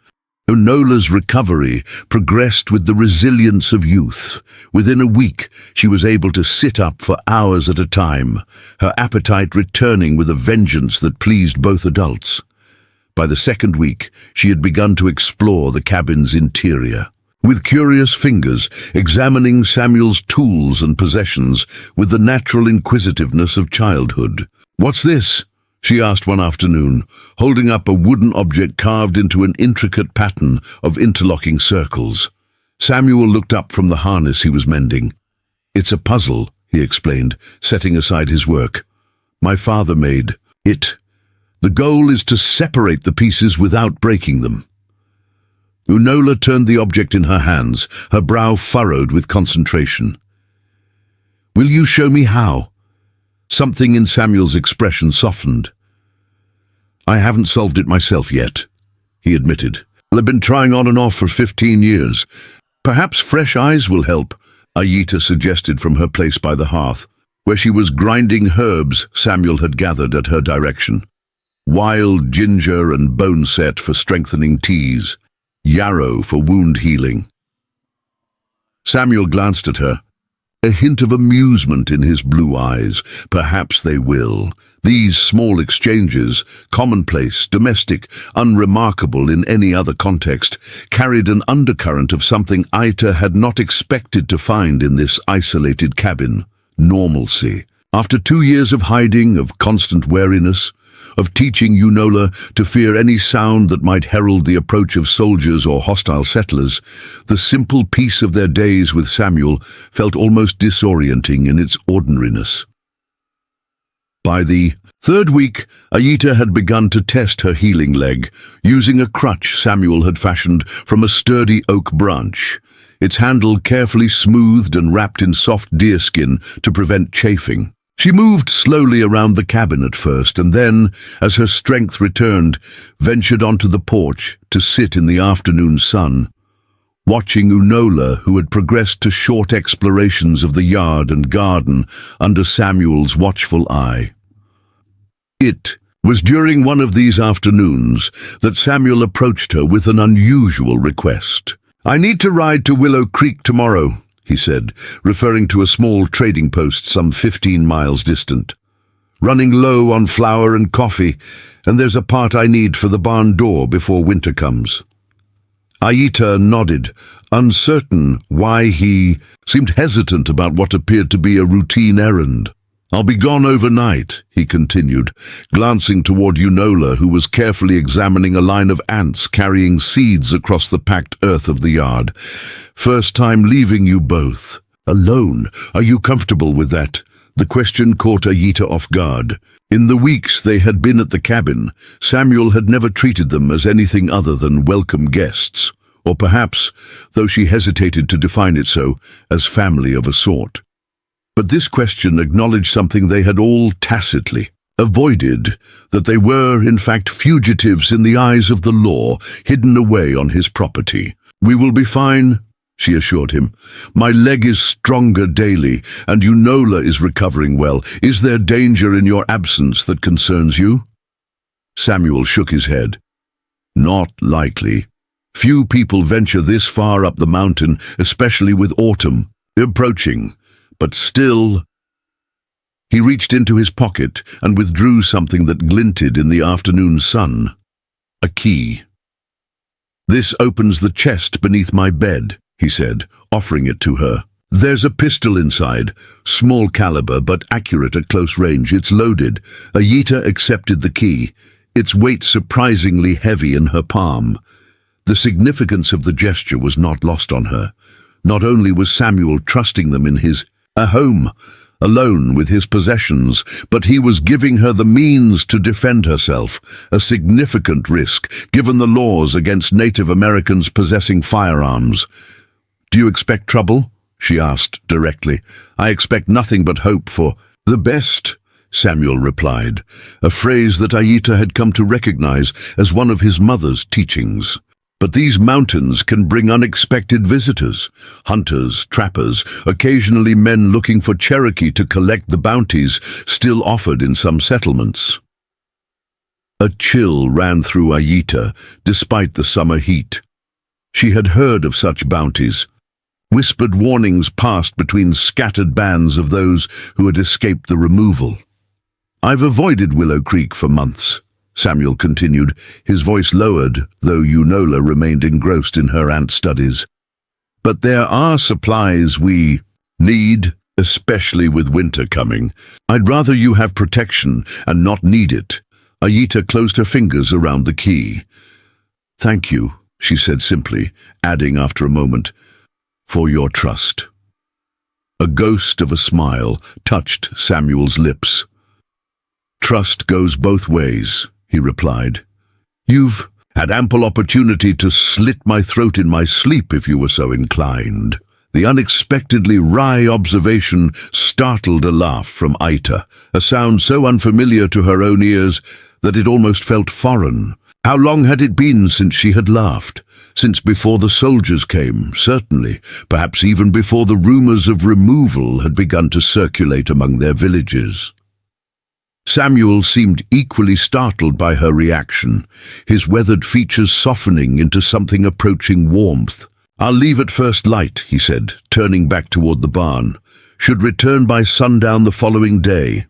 Unola's recovery progressed with the resilience of youth. Within a week, she was able to sit up for hours at a time, her appetite returning with a vengeance that pleased both adults. By the second week, she had begun to explore the cabin's interior, with curious fingers examining Samuel's tools and possessions with the natural inquisitiveness of childhood. "What's this?" she asked one afternoon, holding up a wooden object carved into an intricate pattern of interlocking circles. Samuel looked up from the harness he was mending. "It's a puzzle," he explained, setting aside his work. "My father made it. The goal is to separate the pieces without breaking them." Unola turned the object in her hands, her brow furrowed with concentration. "Will you show me how?" Something in Samuel's expression softened. "I haven't solved it myself yet," he admitted. "I've been trying on and off for 15 years. Perhaps fresh eyes will help," Ayita suggested from her place by the hearth, where she was grinding herbs Samuel had gathered at her direction. Wild ginger and bone set for strengthening teas, yarrow for wound healing. Samuel glanced at her, a hint of amusement in his blue eyes. Perhaps they will. These small exchanges, commonplace, domestic, unremarkable in any other context, carried an undercurrent of something Ayita had not expected to find in this isolated cabin: normalcy. After 2 years of hiding, of constant wariness, of teaching Unola to fear any sound that might herald the approach of soldiers or hostile settlers, the simple peace of their days with Samuel felt almost disorienting in its ordinariness. By the third week, Ayita had begun to test her healing leg, using a crutch Samuel had fashioned from a sturdy oak branch, its handle carefully smoothed and wrapped in soft deerskin to prevent chafing. She moved slowly around the cabin at first, and then, as her strength returned, ventured onto the porch to sit in the afternoon sun, watching Unola, who had progressed to short explorations of the yard and garden under Samuel's watchful eye. It was during one of these afternoons that Samuel approached her with an unusual request. "I need to ride to Willow Creek tomorrow," he said, referring to a small trading post some 15 miles distant. "Running low on flour and coffee, and there's a part I need for the barn door before winter comes." Ayita nodded, uncertain why he seemed hesitant about what appeared to be a routine errand. "I'll be gone overnight," he continued, glancing toward Unola, who was carefully examining a line of ants carrying seeds across the packed earth of the yard. "First time leaving you both. Alone. Are you comfortable with that?" The question caught Ayita off guard. In the weeks they had been at the cabin, Samuel had never treated them as anything other than welcome guests, or perhaps, though she hesitated to define it so, as family of a sort. But this question acknowledged something they had all tacitly avoided, that they were, in fact, fugitives in the eyes of the law, hidden away on his property. "We will be fine," she assured him. "My leg is stronger daily, and Unola is recovering well. Is there danger in your absence that concerns you?" Samuel shook his head. "Not likely. Few people venture this far up the mountain, especially with autumn approaching. But still, he reached into his pocket and withdrew something that glinted in the afternoon sun. A key. "This opens the chest beneath my bed," he said, offering it to her. "There's a pistol inside, small caliber but accurate at close range. It's loaded." Ayita accepted the key, its weight surprisingly heavy in her palm. The significance of the gesture was not lost on her. Not only was Samuel trusting them in his home, alone with his possessions, but he was giving her the means to defend herself, a significant risk given the laws against Native Americans possessing firearms. "Do you expect trouble?" she asked directly. "I expect nothing but hope for the best," Samuel replied, a phrase that Ayita had come to recognize as one of his mother's teachings. But these mountains can bring unexpected visitors, hunters, trappers, occasionally men looking for Cherokee to collect the bounties still offered in some settlements. A chill ran through Ayita, despite the summer heat. She had heard of such bounties. Whispered warnings passed between scattered bands of those who had escaped the removal. "I've avoided Willow Creek for months," Samuel continued, his voice lowered, though Unola remained engrossed in her ant studies. "But there are supplies we need, especially with winter coming. I'd rather you have protection and not need it." Ayita closed her fingers around the key. "Thank you," she said simply, adding after a moment, "for your trust." A ghost of a smile touched Samuel's lips. "Trust goes both ways," he replied. "You've had ample opportunity to slit my throat in my sleep if you were so inclined." The unexpectedly wry observation startled a laugh from Ayita, a sound so unfamiliar to her own ears that it almost felt foreign. How long had it been since she had laughed? Since before the soldiers came, certainly, perhaps even before the rumors of removal had begun to circulate among their villages. Samuel seemed equally startled by her reaction, his weathered features softening into something approaching warmth. "I'll leave at first light," he said, turning back toward the barn. "Should return by sundown the following day."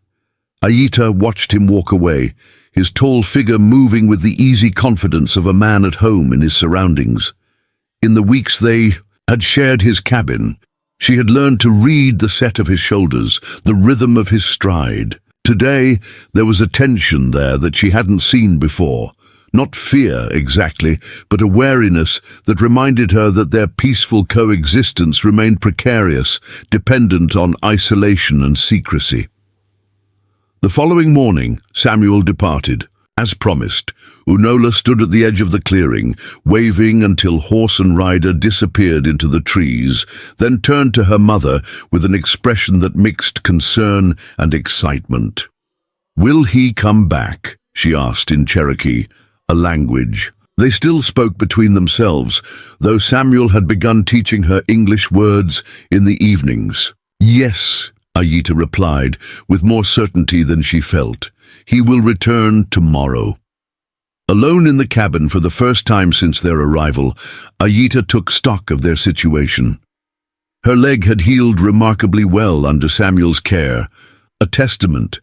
Ayita watched him walk away, his tall figure moving with the easy confidence of a man at home in his surroundings. In the weeks they had shared his cabin, she had learned to read the set of his shoulders, the rhythm of his stride. Today, there was a tension there that she hadn't seen before. Not fear, exactly, but a wariness that reminded her that their peaceful coexistence remained precarious, dependent on isolation and secrecy. The following morning, Samuel departed. As promised, Unola stood at the edge of the clearing, waving until horse and rider disappeared into the trees, then turned to her mother with an expression that mixed concern and excitement. "Will he come back?" she asked in Cherokee, a language. They still spoke between themselves, though Samuel had begun teaching her English words in the evenings. "Yes," Ayita replied, with more certainty than she felt. "He will return tomorrow." Alone in the cabin for the first time since their arrival, Ayita took stock of their situation. Her leg had healed remarkably well under Samuel's care, a testament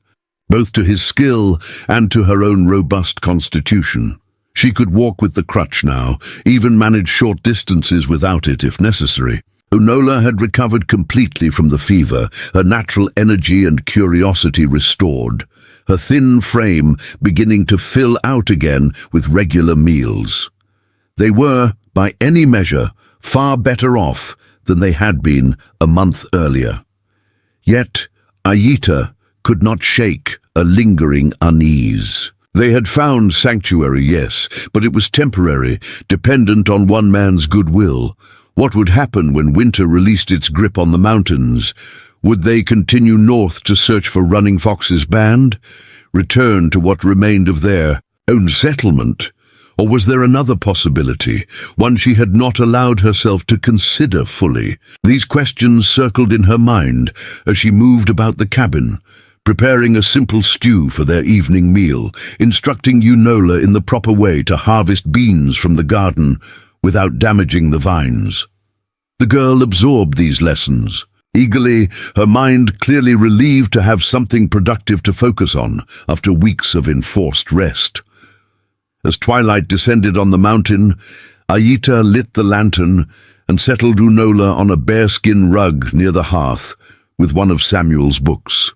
both to his skill and to her own robust constitution. She could walk with the crutch now, even manage short distances without it if necessary. Unola had recovered completely from the fever, her natural energy and curiosity restored, her thin frame beginning to fill out again with regular meals. They were, by any measure, far better off than they had been a month earlier. Yet, Ayita could not shake a lingering unease. They had found sanctuary, yes, but it was temporary, dependent on one man's goodwill. What would happen when winter released its grip on the mountains? Would they continue north to search for Running Fox's band? Return to what remained of their own settlement? Or was there another possibility, one she had not allowed herself to consider fully? These questions circled in her mind as she moved about the cabin, preparing a simple stew for their evening meal, instructing Unola in the proper way to harvest beans from the garden, without damaging the vines. The girl absorbed these lessons. Eagerly, her mind clearly relieved to have something productive to focus on after weeks of enforced rest. As twilight descended on the mountain, Aita lit the lantern and settled Unola on a bearskin rug near the hearth with one of Samuel's books,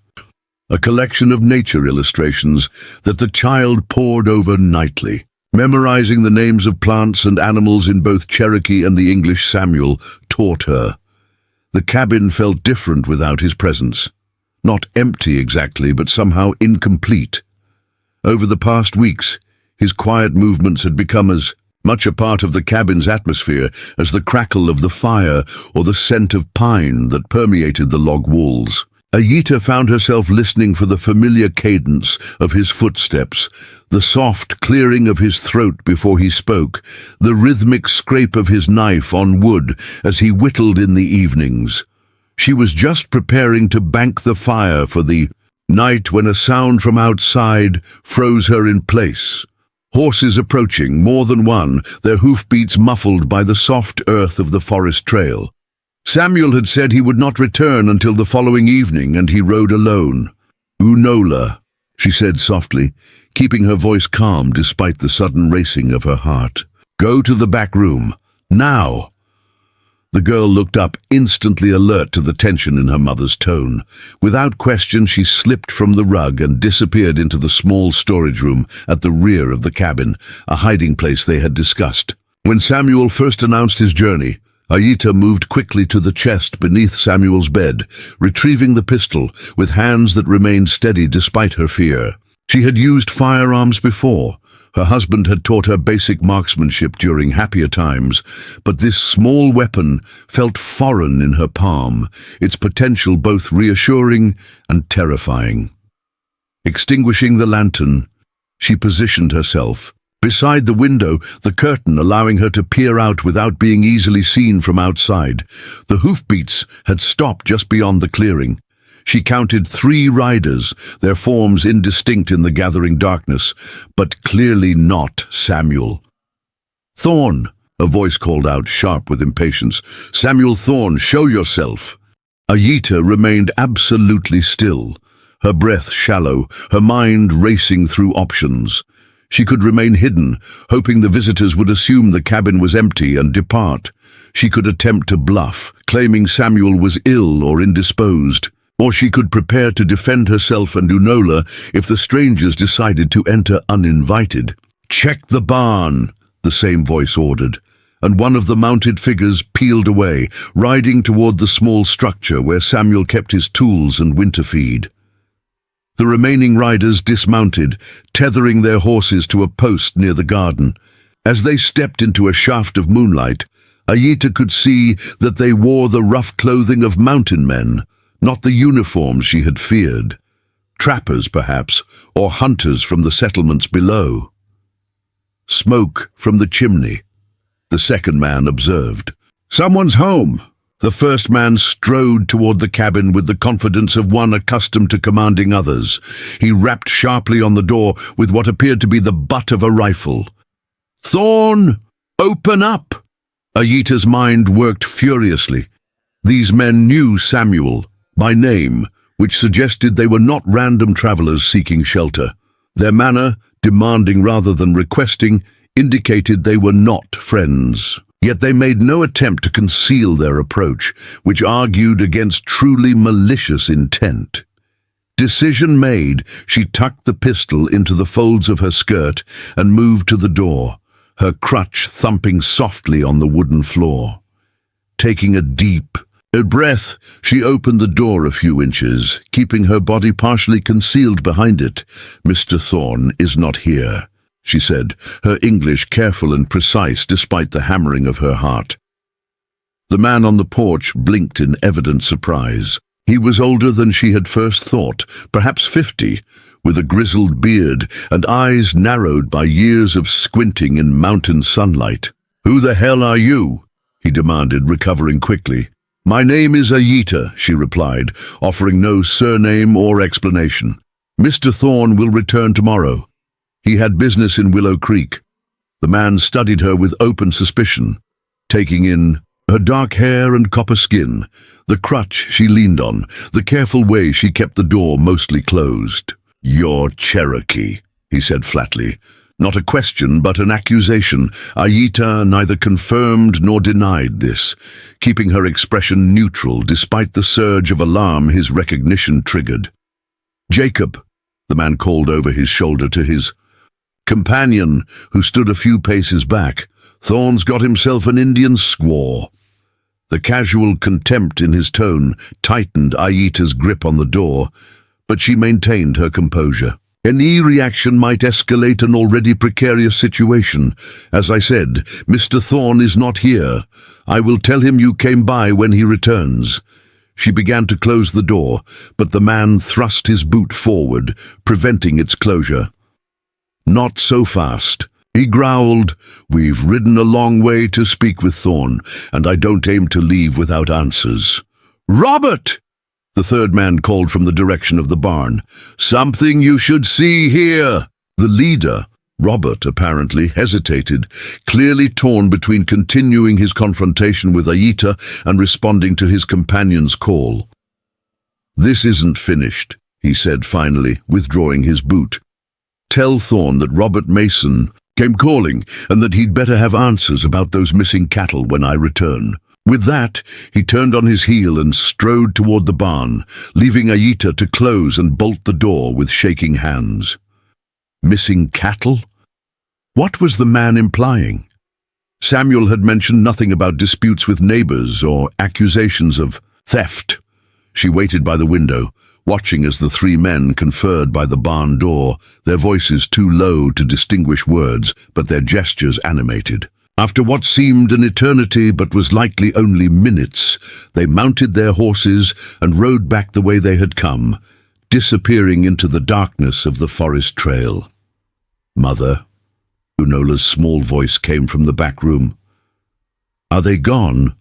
a collection of nature illustrations that the child pored over nightly. Memorizing the names of plants and animals in both Cherokee and the English Samuel taught her. The cabin felt different without his presence. Not empty exactly, but somehow incomplete. Over the past weeks, his quiet movements had become as much a part of the cabin's atmosphere as the crackle of the fire or the scent of pine that permeated the log walls. Aita found herself listening for the familiar cadence of his footsteps, the soft clearing of his throat before he spoke, the rhythmic scrape of his knife on wood as he whittled in the evenings. She was just preparing to bank the fire for the night when a sound from outside froze her in place. Horses approaching, more than one, their hoofbeats muffled by the soft earth of the forest trail. Samuel had said he would not return until the following evening, and he rode alone. "Unola," she said softly, keeping her voice calm despite the sudden racing of her heart. "Go to the back room. Now!" The girl looked up, instantly alert to the tension in her mother's tone. Without question, she slipped from the rug and disappeared into the small storage room at the rear of the cabin, a hiding place they had discussed. When Samuel first announced his journey, Aita moved quickly to the chest beneath Samuel's bed, retrieving the pistol with hands that remained steady despite her fear. She had used firearms before. Her husband had taught her basic marksmanship during happier times, but this small weapon felt foreign in her palm, its potential both reassuring and terrifying. Extinguishing the lantern, she positioned herself. Beside the window, the curtain allowing her to peer out without being easily seen from outside. The hoofbeats had stopped just beyond the clearing. She counted 3 riders, their forms indistinct in the gathering darkness, but clearly not Samuel. "Thorne," a voice called out, sharp with impatience. "Samuel Thorne, show yourself." Aita remained absolutely still, her breath shallow, her mind racing through options. She could remain hidden, hoping the visitors would assume the cabin was empty and depart. She could attempt to bluff, claiming Samuel was ill or indisposed. Or she could prepare to defend herself and Unola if the strangers decided to enter uninvited. "Check the barn," the same voice ordered, and one of the mounted figures peeled away, riding toward the small structure where Samuel kept his tools and winter feed. The remaining riders dismounted, tethering their horses to a post near the garden. As they stepped into a shaft of moonlight, Aita could see that they wore the rough clothing of mountain men, not the uniforms she had feared. Trappers, perhaps, or hunters from the settlements below. "Smoke from the chimney," the second man observed. "Someone's home." The first man strode toward the cabin with the confidence of one accustomed to commanding others. He rapped sharply on the door with what appeared to be the butt of a rifle. "Thorne, open up!" Aita's mind worked furiously. These men knew Samuel by name, which suggested they were not random travelers seeking shelter. Their manner, demanding rather than requesting, indicated they were not friends. Yet they made no attempt to conceal their approach, which argued against truly malicious intent. Decision made, she tucked the pistol into the folds of her skirt and moved to the door, her crutch thumping softly on the wooden floor. Taking a deep breath, she opened the door a few inches, keeping her body partially concealed behind it. "Mr. Thorne is not here," she said, her English careful and precise despite the hammering of her heart. The man on the porch blinked in evident surprise. He was older than she had first thought, perhaps 50, with a grizzled beard and eyes narrowed by years of squinting in mountain sunlight. "Who the hell are you?" he demanded, recovering quickly. "My name is Aita," she replied, offering no surname or explanation. "Mr. Thorne will return tomorrow. He had business in Willow Creek." The man studied her with open suspicion, taking in her dark hair and copper skin, the crutch she leaned on, the careful way she kept the door mostly closed. "You're Cherokee," he said flatly. Not a question, but an accusation. Aita neither confirmed nor denied this, keeping her expression neutral despite the surge of alarm his recognition triggered. "Jacob," the man called over his shoulder to his companion, who stood a few paces back. "Thorne's got himself an Indian squaw." The casual contempt in his tone tightened Aita's grip on the door, but she maintained her composure. "Any reaction might escalate an already precarious situation. As I said, Mr. Thorne is not here. I will tell him you came by when he returns." She began to close the door, but the man thrust his boot forward, preventing its closure. "Not so fast." He growled, "We've ridden a long way to speak with Thorne, and I don't aim to leave without answers." "Robert!" the third man called from the direction of the barn. "Something you should see here." The leader, Robert, apparently hesitated, clearly torn between continuing his confrontation with Aita and responding to his companion's call. "This isn't finished," he said finally, withdrawing his boot. "Tell Thorne that Robert Mason came calling and that he'd better have answers about those missing cattle when I return." With that, he turned on his heel and strode toward the barn, leaving Aita to close and bolt the door with shaking hands. Missing cattle? What was the man implying? Samuel had mentioned nothing about disputes with neighbors or accusations of theft. She waited by the window, watching as the three men conferred by the barn door, their voices too low to distinguish words, but their gestures animated. After what seemed an eternity but was likely only minutes, they mounted their horses and rode back the way they had come, disappearing into the darkness of the forest trail. "Mother," Unola's small voice came from the back room. "Are they gone?"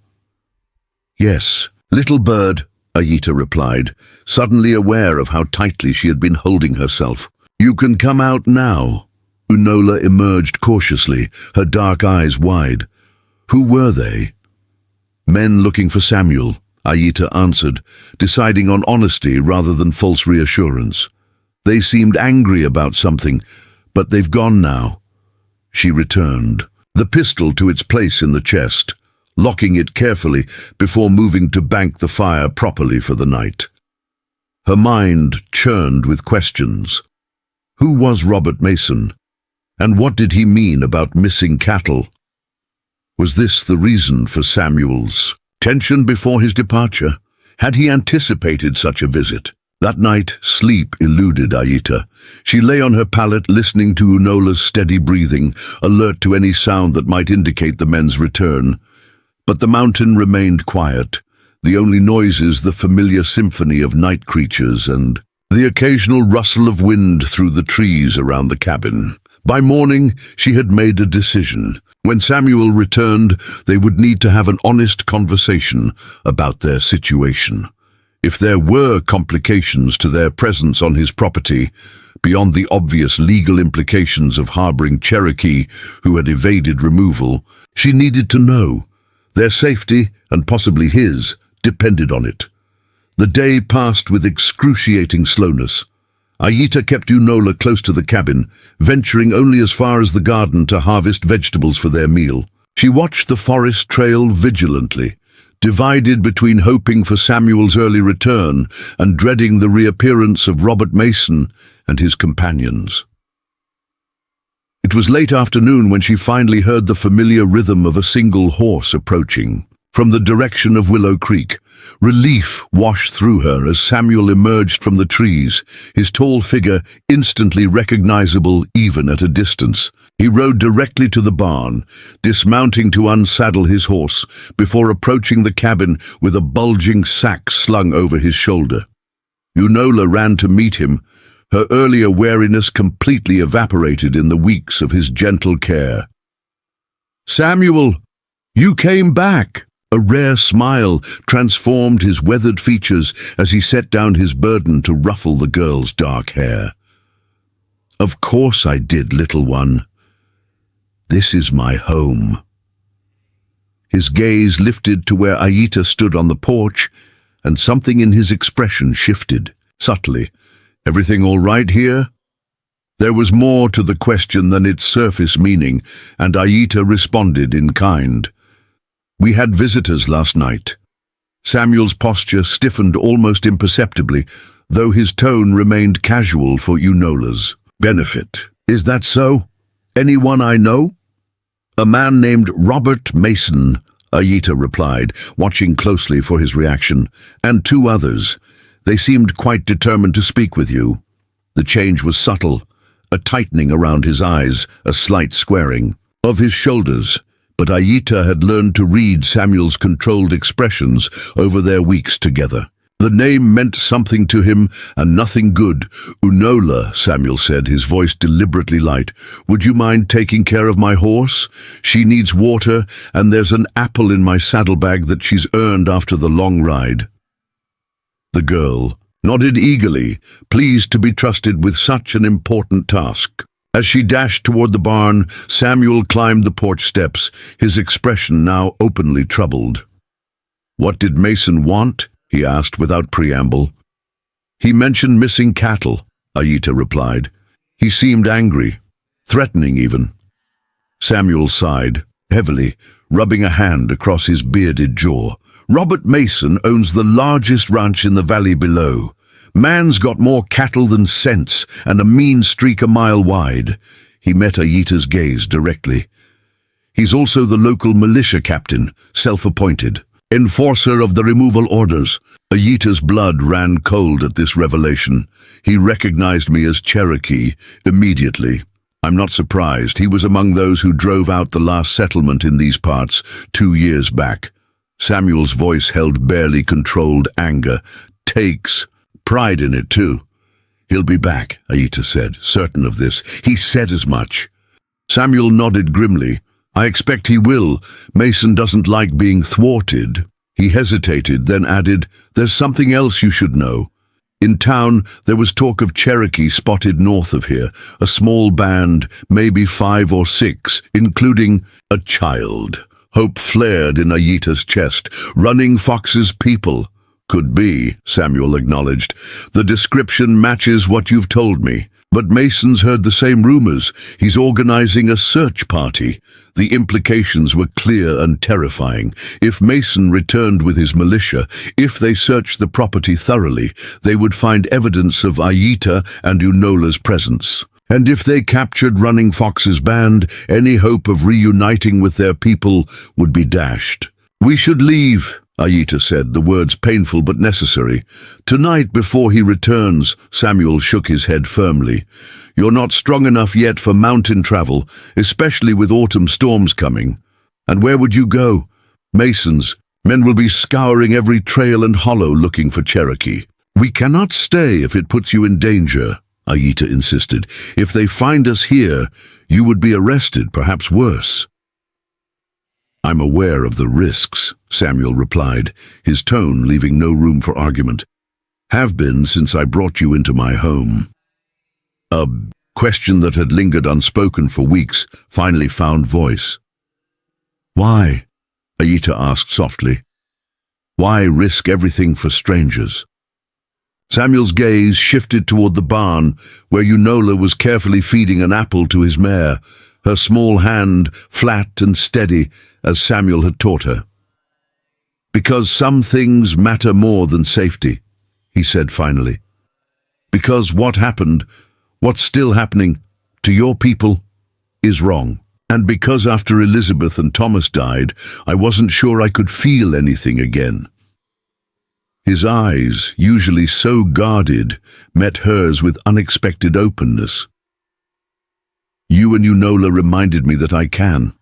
"Yes, little bird," Aita replied, suddenly aware of how tightly she had been holding herself. "You can come out now." Unola emerged cautiously, her dark eyes wide. "Who were they?" "Men looking for Samuel," Aita answered, deciding on honesty rather than false reassurance. "They seemed angry about something, but they've gone now." She returned, the pistol to its place in the chest, locking it carefully before moving to bank the fire properly for the night. Her mind churned with questions. Who was Robert Mason? And what did he mean about missing cattle? Was this the reason for Samuel's tension before his departure? Had he anticipated such a visit? That night, sleep eluded Aita. She lay on her pallet listening to Unola's steady breathing, alert to any sound that might indicate the men's return. But the mountain remained quiet, the only noises the familiar symphony of night creatures and the occasional rustle of wind through the trees around the cabin. By morning, she had made a decision. When Samuel returned, they would need to have an honest conversation about their situation. If there were complications to their presence on his property, beyond the obvious legal implications of harboring Cherokee who had evaded removal, she needed to know. Their safety, and possibly his, depended on it. The day passed with excruciating slowness. Aita kept Unola close to the cabin, venturing only as far as the garden to harvest vegetables for their meal. She watched the forest trail vigilantly, divided between hoping for Samuel's early return and dreading the reappearance of Robert Mason and his companions. It was late afternoon when she finally heard the familiar rhythm of a single horse approaching. From the direction of Willow Creek, relief washed through her as Samuel emerged from the trees, his tall figure instantly recognizable even at a distance. He rode directly to the barn, dismounting to unsaddle his horse before approaching the cabin with a bulging sack slung over his shoulder. Unola ran to meet him, her earlier wariness completely evaporated in the weeks of his gentle care. "Samuel, you came back!" A rare smile transformed his weathered features as he set down his burden to ruffle the girl's dark hair. "Of course I did, little one." This is my home." His gaze lifted to where Ayita stood on the porch, and something in his expression shifted, subtly. "Everything all right here?" There was more to the question than its surface meaning, and Ayita responded in kind. "We had visitors last night." Samuel's posture stiffened almost imperceptibly, though his tone remained casual for Unola's benefit. "Is that so? Anyone I know?" "A man named Robert Mason," Ayita replied, watching closely for his reaction, "and 2 others. They seemed quite determined to speak with you." The change was subtle, a tightening around his eyes, a slight squaring of his shoulders, but Ayita had learned to read Samuel's controlled expressions over their weeks together. The name meant something to him, and nothing good. "Unola," Samuel said, his voice deliberately light. "Would you mind taking care of my horse? She needs water, and there's an apple in my saddlebag that she's earned after the long ride." The girl nodded eagerly, pleased to be trusted with such an important task. As she dashed toward the barn, Samuel climbed the porch steps, his expression now openly troubled. "What did Mason want?" he asked without preamble. "He mentioned missing cattle," Ayita replied. "He seemed angry, threatening even." Samuel sighed, heavily, rubbing a hand across his bearded jaw. "Robert Mason owns the largest ranch in the valley below. Man's got more cattle than sense, and a mean streak a mile wide." He met Ayita's gaze directly. "He's also the local militia captain, self-appointed. Enforcer of the removal orders." Ayita's blood ran cold at this revelation. He recognized me as Cherokee immediately. "I'm not surprised. He was among those who drove out the last settlement in these parts 2 years back." Samuel's voice held barely controlled anger. "Takes pride in it, too." "He'll be back," Ayita said, certain of this. "He said as much." Samuel nodded grimly. "I expect he will. Mason doesn't like being thwarted." He hesitated, then added, "There's something else you should know. In town, there was talk of Cherokee spotted north of here, a small band, maybe 5 or 6, including a child." Hope flared in Ayita's chest. "Running Fox's people." "Could be," Samuel acknowledged. "The description matches what you've told me. But Mason's heard the same rumors. He's organizing a search party." The implications were clear and terrifying. If Mason returned with his militia, if they searched the property thoroughly, they would find evidence of Ayita and Unola's presence. And if they captured Running Fox's band, any hope of reuniting with their people would be dashed. "We should leave," Ayita said, the words painful but necessary. "Tonight before he returns." Samuel shook his head firmly. "You're not strong enough yet for mountain travel, especially with autumn storms coming. And where would you go?" "Mason's. Men will be scouring every trail and hollow looking for Cherokee." "We cannot stay if it puts you in danger," Ayita insisted. "If they find us here, you would be arrested, perhaps worse." "I'm aware of the risks," Samuel replied, his tone leaving no room for argument. "Have been since I brought you into my home." A question that had lingered unspoken for weeks finally found voice. "Why?" Ayita asked softly. "Why risk everything for strangers?" Samuel's gaze shifted toward the barn, where Unola was carefully feeding an apple to his mare, her small hand flat and steady as Samuel had taught her. "Because some things matter more than safety," he said finally. "Because what happened, what's still happening, to your people, is wrong. And because after Elizabeth and Thomas died, I wasn't sure I could feel anything again." His eyes, usually so guarded, met hers with unexpected openness. "You and Unola reminded me that I can."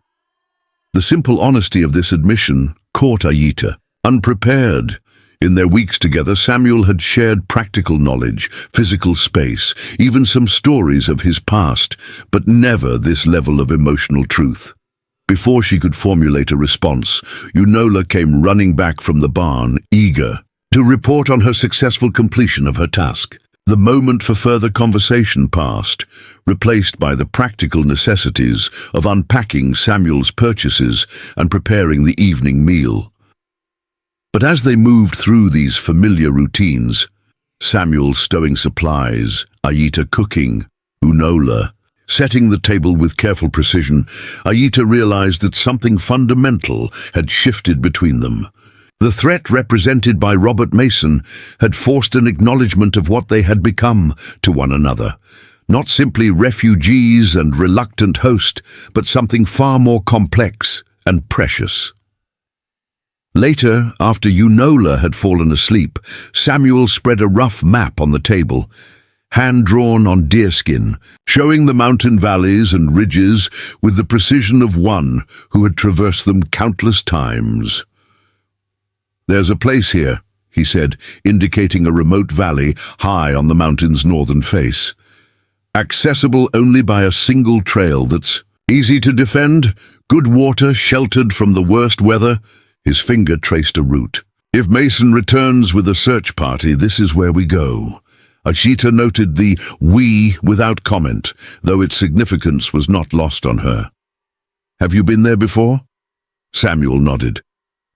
The simple honesty of this admission caught Ayita, unprepared. In their weeks together, Samuel had shared practical knowledge, physical space, even some stories of his past, but never this level of emotional truth. Before she could formulate a response, Unola came running back from the barn, eager to report on her successful completion of her task. The moment for further conversation passed, replaced by the practical necessities of unpacking Samuel's purchases and preparing the evening meal. But as they moved through these familiar routines, Samuel stowing supplies, Aita cooking, Unola setting the table with careful precision, Aita realized that something fundamental had shifted between them. The threat represented by Robert Mason had forced an acknowledgement of what they had become to one another. Not simply refugees and reluctant host, but something far more complex and precious. Later, after Unola had fallen asleep, Samuel spread a rough map on the table, hand-drawn on deerskin, showing the mountain valleys and ridges with the precision of one who had traversed them countless times. "There's a place here," he said, indicating a remote valley high on the mountain's northern face. "Accessible only by a single trail that's easy to defend, good water, sheltered from the worst weather." His finger traced a route. "If Mason returns with a search party, this is where we go." Ashita noted the "we" without comment, though its significance was not lost on her. "Have you been there before?" Samuel nodded.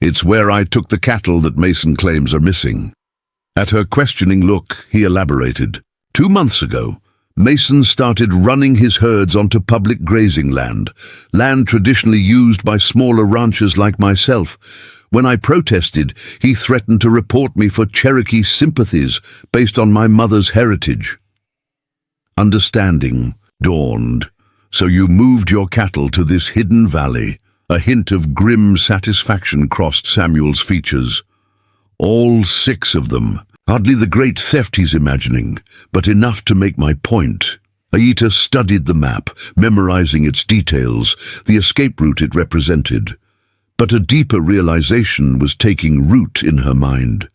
"It's where I took the cattle that Mason claims are missing." At her questioning look, he elaborated. 2 months ago, Mason started running his herds onto public grazing land traditionally used by smaller ranchers like myself. When I protested, he threatened to report me for Cherokee sympathies based on my mother's heritage. Understanding dawned. "So you moved your cattle to this hidden valley." A hint of grim satisfaction crossed Samuel's features. "All 6 of them. Hardly the great theft he's imagining, but enough to make my point." Aita studied the map, memorizing its details, the escape route it represented. But a deeper realization was taking root in her mind.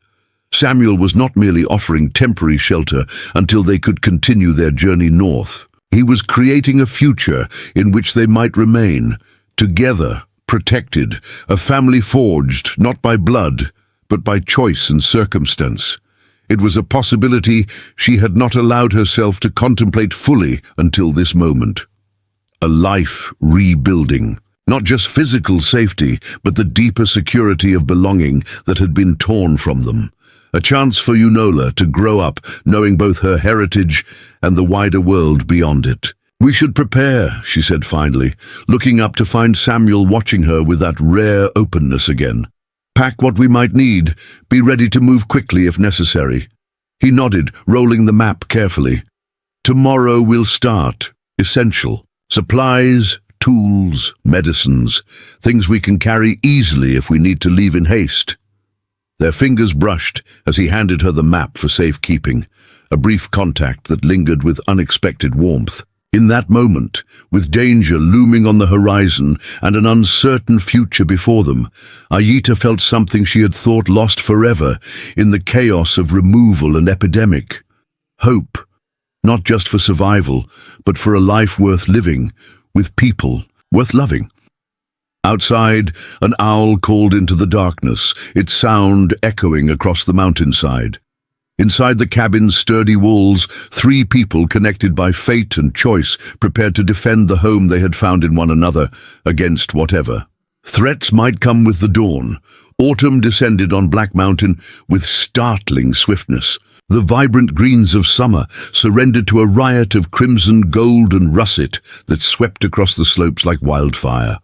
Samuel was not merely offering temporary shelter until they could continue their journey north. He was creating a future in which they might remain, together, protected, a family forged not by blood, but by choice and circumstance. It was a possibility she had not allowed herself to contemplate fully until this moment. A life rebuilding. Not just physical safety, but the deeper security of belonging that had been torn from them. A chance for Unola to grow up knowing both her heritage and the wider world beyond it. "We should prepare," she said finally, looking up to find Samuel watching her with that rare openness again. "Pack what we might need, be ready to move quickly if necessary." He nodded, rolling the map carefully. "Tomorrow we'll start. Essential. Supplies, tools, medicines, things we can carry easily if we need to leave in haste." Their fingers brushed as he handed her the map for safekeeping, a brief contact that lingered with unexpected warmth. In that moment, with danger looming on the horizon and an uncertain future before them, Aita felt something she had thought lost forever in the chaos of removal and epidemic. Hope, not just for survival, but for a life worth living, with people worth loving. Outside, an owl called into the darkness, its sound echoing across the mountainside. Inside the cabin's sturdy walls, 3 people connected by fate and choice prepared to defend the home they had found in one another against whatever. Threats might come with the dawn. Autumn descended on Black Mountain with startling swiftness. The vibrant greens of summer surrendered to a riot of crimson, gold and russet that swept across the slopes like wildfire.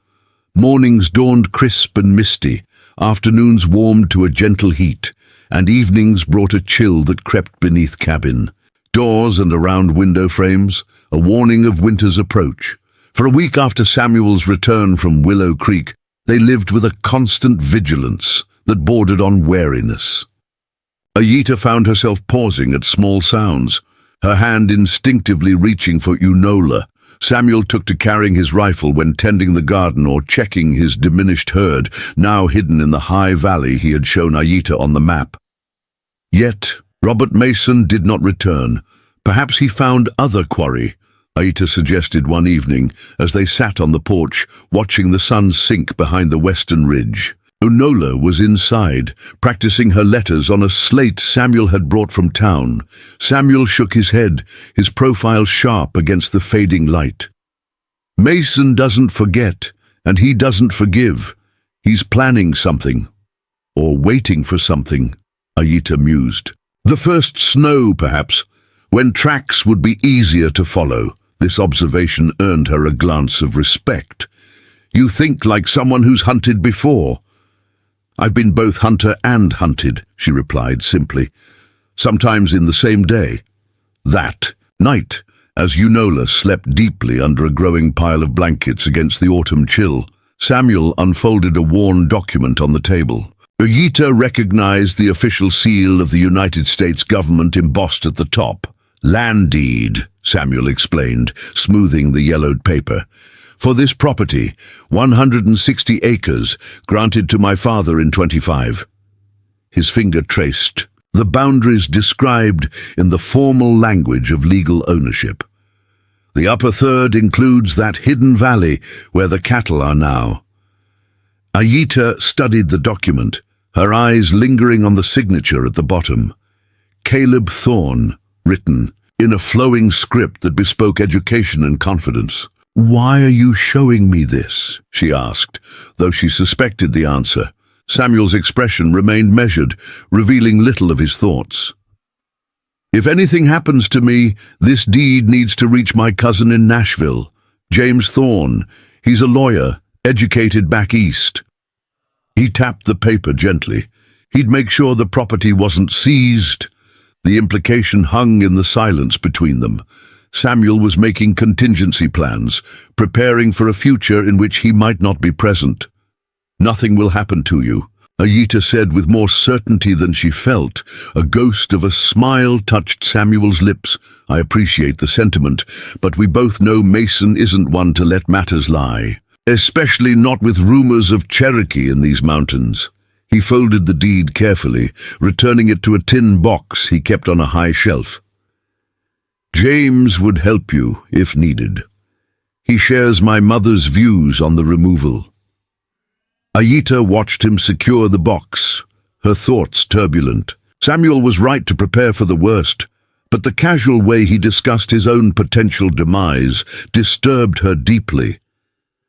Mornings dawned crisp and misty, afternoons warmed to a gentle heat, and evenings brought a chill that crept beneath cabin. Doors and around window frames, a warning of winter's approach. For a week after Samuel's return from Willow Creek, they lived with a constant vigilance that bordered on wariness. Aita found herself pausing at small sounds, her hand instinctively reaching for Unola. Samuel took to carrying his rifle when tending the garden or checking his diminished herd, now hidden in the high valley he had shown Aita on the map. Yet, Robert Mason did not return. Perhaps he found other quarry, Aita suggested one evening as they sat on the porch, watching the sun sink behind the western ridge. Unola was inside, practicing her letters on a slate Samuel had brought from town. Samuel shook his head, his profile sharp against the fading light. Mason doesn't forget, and he doesn't forgive. He's planning something. Or waiting for something, Ayita mused. The first snow, perhaps, when tracks would be easier to follow. This observation earned her a glance of respect. You think like someone who's hunted before. I've been both hunter and hunted, she replied simply, sometimes in the same day. That night, as Unola slept deeply under a growing pile of blankets against the autumn chill, Samuel unfolded a worn document on the table. Ayita recognized the official seal of the United States government embossed at the top. Land deed, Samuel explained, smoothing the yellowed paper. For this property, 160 acres, granted to my father in 25. His finger traced, the boundaries described in the formal language of legal ownership. The upper third includes that hidden valley where the cattle are now. Ayita studied the document, her eyes lingering on the signature at the bottom. Caleb Thorne, written in a flowing script that bespoke education and confidence. Why are you showing me this? She asked, though she suspected the answer. Samuel's expression remained measured, revealing little of his thoughts. If anything happens to me, this deed needs to reach my cousin in Nashville, James Thorne. He's a lawyer, educated back east. He tapped the paper gently. He'd make sure the property wasn't seized. The implication hung in the silence between them. Samuel was making contingency plans, preparing for a future in which he might not be present. Nothing will happen to you, Ayita said with more certainty than she felt. A ghost of a smile touched Samuel's lips. I appreciate the sentiment, but we both know Mason isn't one to let matters lie, especially not with rumors of Cherokee in these mountains. He folded the deed carefully, returning it to a tin box he kept on a high shelf. James would help you, if needed. He shares my mother's views on the removal. Ayita watched him secure the box, her thoughts turbulent. Samuel was right to prepare for the worst, but the casual way he discussed his own potential demise disturbed her deeply.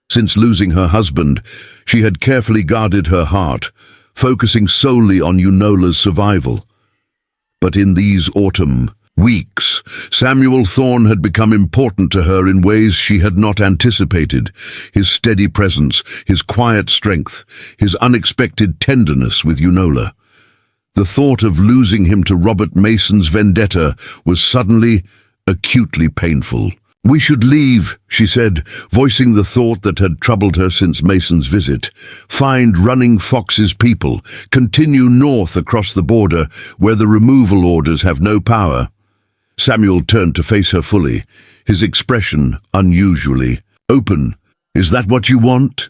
Since losing her husband, she had carefully guarded her heart, focusing solely on Unola's survival. But in these autumn weeks, Samuel Thorne had become important to her in ways she had not anticipated. His steady presence, his quiet strength, his unexpected tenderness with Unola. The thought of losing him to Robert Mason's vendetta was suddenly, acutely painful. We should leave, she said, voicing the thought that had troubled her since Mason's visit. Find Running Fox's people, continue north across the border, where the removal orders have no power. Samuel turned to face her fully, his expression unusually open. Is that what you want?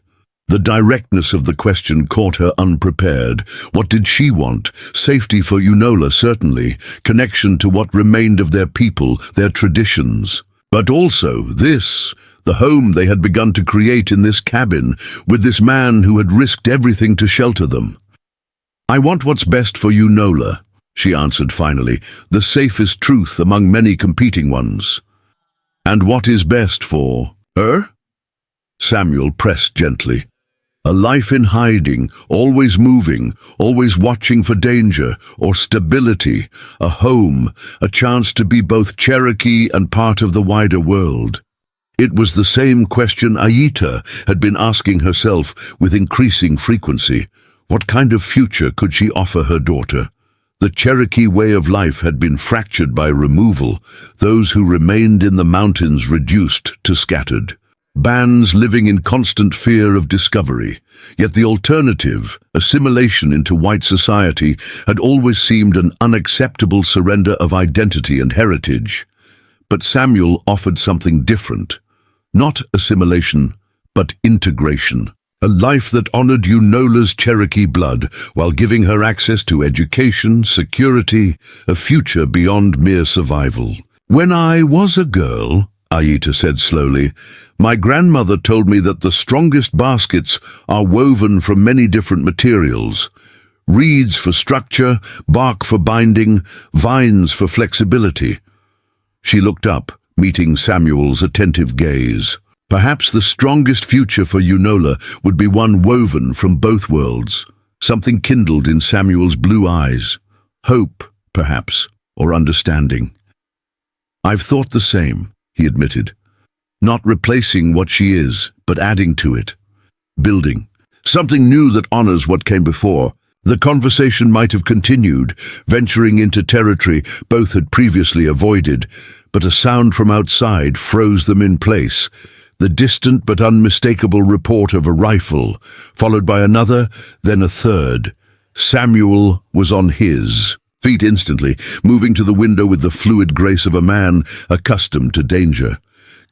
The directness of the question caught her unprepared. What did she want? Safety for Unola, certainly. Connection to what remained of their people, their traditions. But also this, the home they had begun to create in this cabin, with this man who had risked everything to shelter them. I want what's best for Unola, she answered finally, the safest truth among many competing ones. And what is best for her? Samuel pressed gently. A life in hiding, always moving, always watching for danger or stability, a home, a chance to be both Cherokee and part of the wider world. It was the same question Ayita had been asking herself with increasing frequency. What kind of future could she offer her daughter? The Cherokee way of life had been fractured by removal, those who remained in the mountains reduced to scattered. Bands living in constant fear of discovery. Yet the alternative, assimilation into white society, had always seemed an unacceptable surrender of identity and heritage. But Samuel offered something different. Not assimilation, but integration. A life that honored Unola's Cherokee blood, while giving her access to education, security, a future beyond mere survival. When I was a girl, Ayita said slowly. My grandmother told me that the strongest baskets are woven from many different materials. Reeds for structure, bark for binding, vines for flexibility. She looked up, meeting Samuel's attentive gaze. Perhaps the strongest future for Unola would be one woven from both worlds. Something kindled in Samuel's blue eyes. Hope, perhaps, or understanding. I've thought the same, he admitted. Not replacing what she is, but adding to it. Building. Something new that honors what came before. The conversation might have continued, venturing into territory both had previously avoided, but a sound from outside froze them in place. The distant but unmistakable report of a rifle, followed by another, then a third. Samuel was on his feet instantly, moving to the window with the fluid grace of a man accustomed to danger.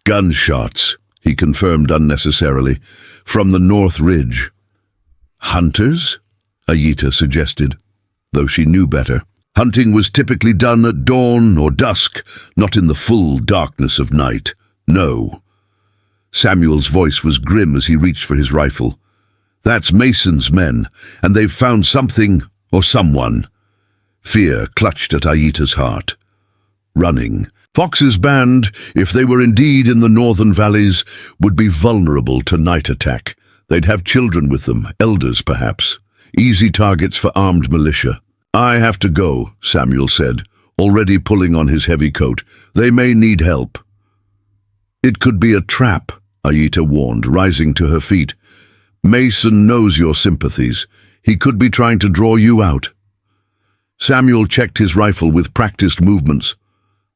Gunshots, he confirmed unnecessarily, from the North Ridge. Hunters? Ayita suggested, though she knew better. Hunting was typically done at dawn or dusk, not in the full darkness of night. No. Samuel's voice was grim as he reached for his rifle. That's Mason's men, and they've found something or someone. Fear clutched at Ayita's heart. Running. Fox's band, if they were indeed in the northern valleys, would be vulnerable to night attack. They'd have children with them, elders perhaps. Easy targets for armed militia. I have to go, Samuel said, already pulling on his heavy coat. They may need help. It could be a trap, Ayita warned, rising to her feet. Mason knows your sympathies. He could be trying to draw you out. Samuel checked his rifle with practiced movements.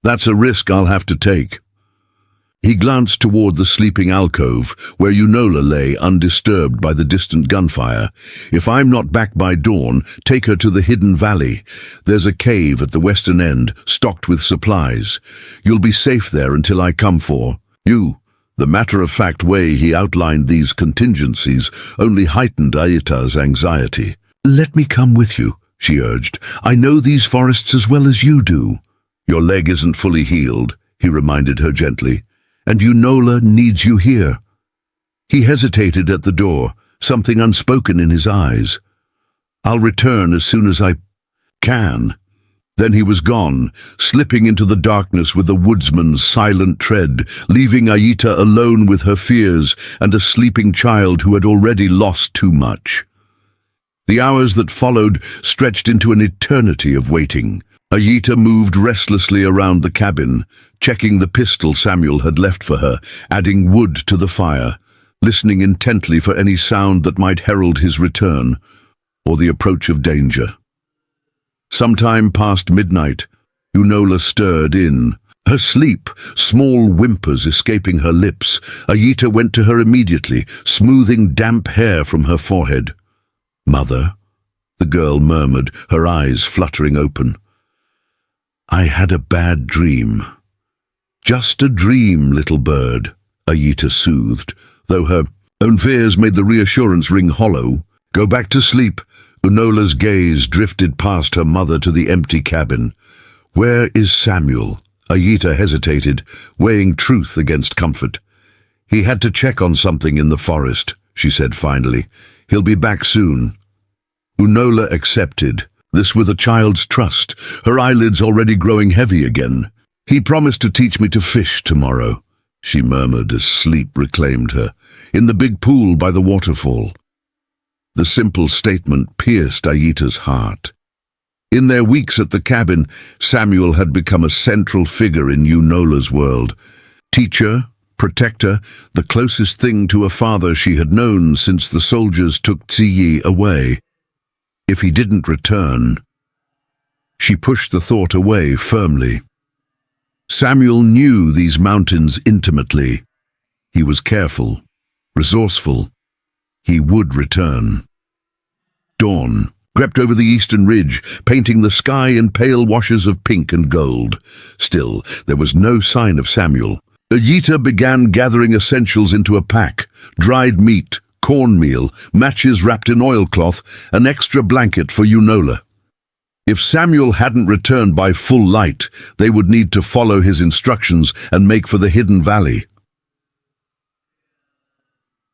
That's a risk I'll have to take. He glanced toward the sleeping alcove, where Unola lay undisturbed by the distant gunfire. If I'm not back by dawn, take her to the hidden valley. There's a cave at the western end, stocked with supplies. You'll be safe there until I come for you. The matter-of-fact way he outlined these contingencies only heightened Ayita's anxiety. Let me come with you, she urged. I know these forests as well as you do. Your leg isn't fully healed, he reminded her gently. And Unola needs you here. He hesitated at the door, something unspoken in his eyes. I'll return as soon as I can. Then he was gone, slipping into the darkness with a woodsman's silent tread, leaving Ayita alone with her fears and a sleeping child who had already lost too much. The hours that followed stretched into an eternity of waiting. Ayita moved restlessly around the cabin, checking the pistol Samuel had left for her, adding wood to the fire, listening intently for any sound that might herald his return, or the approach of danger. Sometime past midnight, Unola stirred in. Her sleep, small whimpers escaping her lips. Ayita went to her immediately, smoothing damp hair from her forehead. Mother, the girl murmured, her eyes fluttering open. I had a bad dream. Just a dream, little bird, Ayita soothed, though her own fears made the reassurance ring hollow. Go back to sleep. Unola's gaze drifted past her mother to the empty cabin. Where is Samuel? Ayita hesitated, weighing truth against comfort. He had to check on something in the forest, she said finally. He'll be back soon. Unola accepted, this with a child's trust, her eyelids already growing heavy again. He promised to teach me to fish tomorrow, she murmured as sleep reclaimed her, in the big pool by the waterfall. The simple statement pierced Ayita's heart. In their weeks at the cabin, Samuel had become a central figure in Unola's world. Teacher, protector, the closest thing to a father she had known since the soldiers took Tsiyi away. If he didn't return, she pushed the thought away firmly. Samuel knew these mountains intimately. He was careful, resourceful. He would return. Dawn crept over the eastern ridge, painting the sky in pale washes of pink and gold. Still, there was no sign of Samuel. Ayita began gathering essentials into a pack: dried meat, cornmeal, matches wrapped in oilcloth, an extra blanket for Unola. If Samuel hadn't returned by full light, they would need to follow his instructions and make for the hidden valley.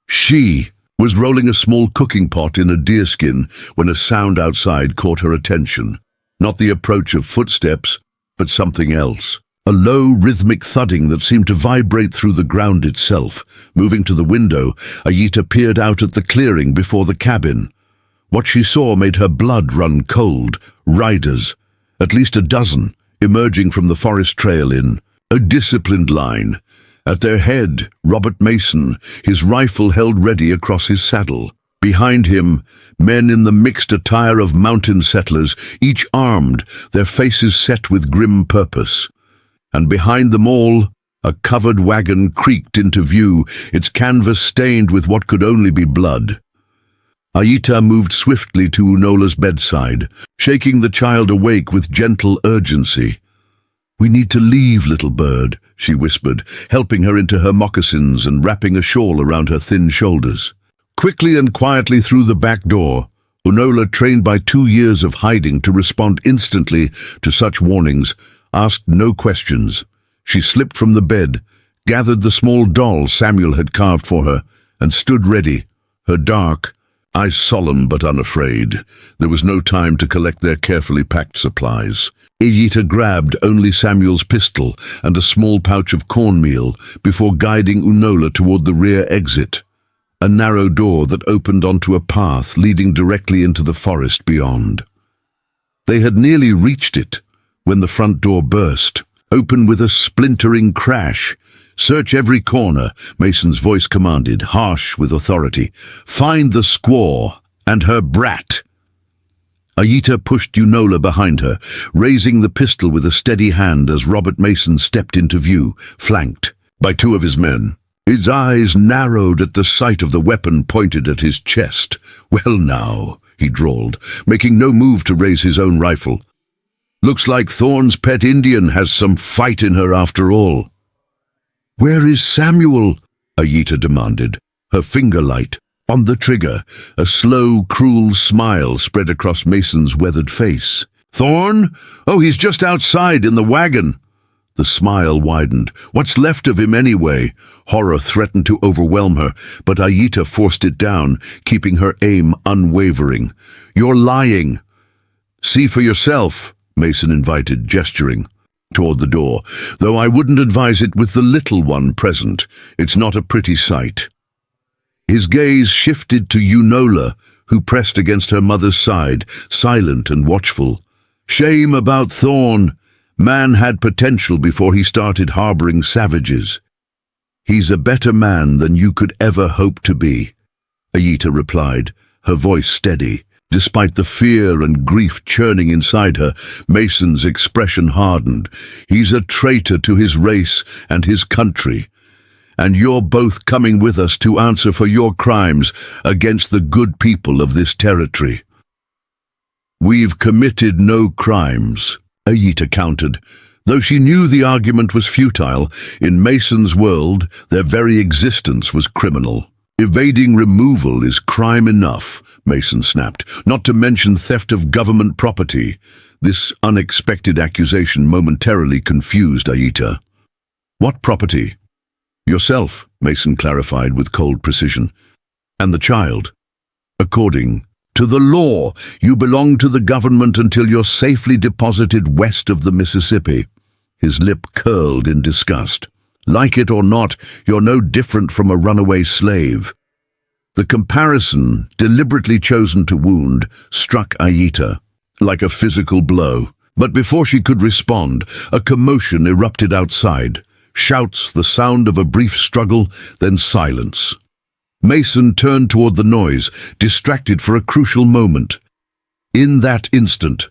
She was rolling a small cooking pot in a deerskin when a sound outside caught her attention. Not the approach of footsteps, but something else. A low, rhythmic thudding that seemed to vibrate through the ground itself. Moving to the window, Ayita peered out at the clearing before the cabin. What she saw made her blood run cold. Riders, at least a dozen, emerging from the forest trail in a disciplined line. At their head, Robert Mason, his rifle held ready across his saddle. Behind him, men in the mixed attire of mountain settlers, each armed, their faces set with grim purpose. And behind them all, a covered wagon creaked into view, its canvas stained with what could only be blood. Ayita moved swiftly to Unola's bedside, shaking the child awake with gentle urgency. "We need to leave, little bird," she whispered, helping her into her moccasins and wrapping a shawl around her thin shoulders. Quickly and quietly through the back door, Unola, trained by 2 years of hiding to respond instantly to such warnings, asked no questions. She slipped from the bed, gathered the small doll Samuel had carved for her, and stood ready, her dark eyes solemn but unafraid. There was no time to collect their carefully packed supplies. Ayita grabbed only Samuel's pistol and a small pouch of cornmeal before guiding Unola toward the rear exit, a narrow door that opened onto a path leading directly into the forest beyond. They had nearly reached it when the front door burst, open with a splintering crash. "Search every corner," Mason's voice commanded, harsh with authority. "Find the squaw and her brat." Ayita pushed Unola behind her, raising the pistol with a steady hand as Robert Mason stepped into view, flanked by 2 of his men. His eyes narrowed at the sight of the weapon pointed at his chest. "Well now," he drawled, making no move to raise his own rifle. "Looks like Thorne's pet Indian has some fight in her after all." "Where is Samuel?" Ayita demanded, her finger light on the trigger. A slow, cruel smile spread across Mason's weathered face. "Thorne? Oh, he's just outside in the wagon." The smile widened. "What's left of him anyway?" Horror threatened to overwhelm her, but Ayita forced it down, keeping her aim unwavering. "You're lying." "See for yourself," Mason invited, gesturing toward the door, "though I wouldn't advise it with the little one present. It's not a pretty sight." His gaze shifted to Unola, who pressed against her mother's side, silent and watchful. "Shame about Thorne. Man had potential before he started harboring savages." "He's a better man than you could ever hope to be," Ayita replied, her voice steady. Despite the fear and grief churning inside her, Mason's expression hardened. "He's a traitor to his race and his country. And you're both coming with us to answer for your crimes against the good people of this territory." "We've committed no crimes," Ayita countered. Though she knew the argument was futile, in Mason's world, their very existence was criminal. "Evading removal is crime enough," Mason snapped, "not to mention theft of government property." This unexpected accusation momentarily confused Ayita. "What property?" "Yourself," Mason clarified with cold precision. "And the child." "According to the law, you belong to the government until you're safely deposited west of the Mississippi." His lip curled in disgust. "Like it or not, you're no different from a runaway slave." The comparison, deliberately chosen to wound, struck Ayita like a physical blow. But before she could respond, a commotion erupted outside. Shouts, the sound of a brief struggle, then silence. Mason turned toward the noise, distracted for a crucial moment. In that instant,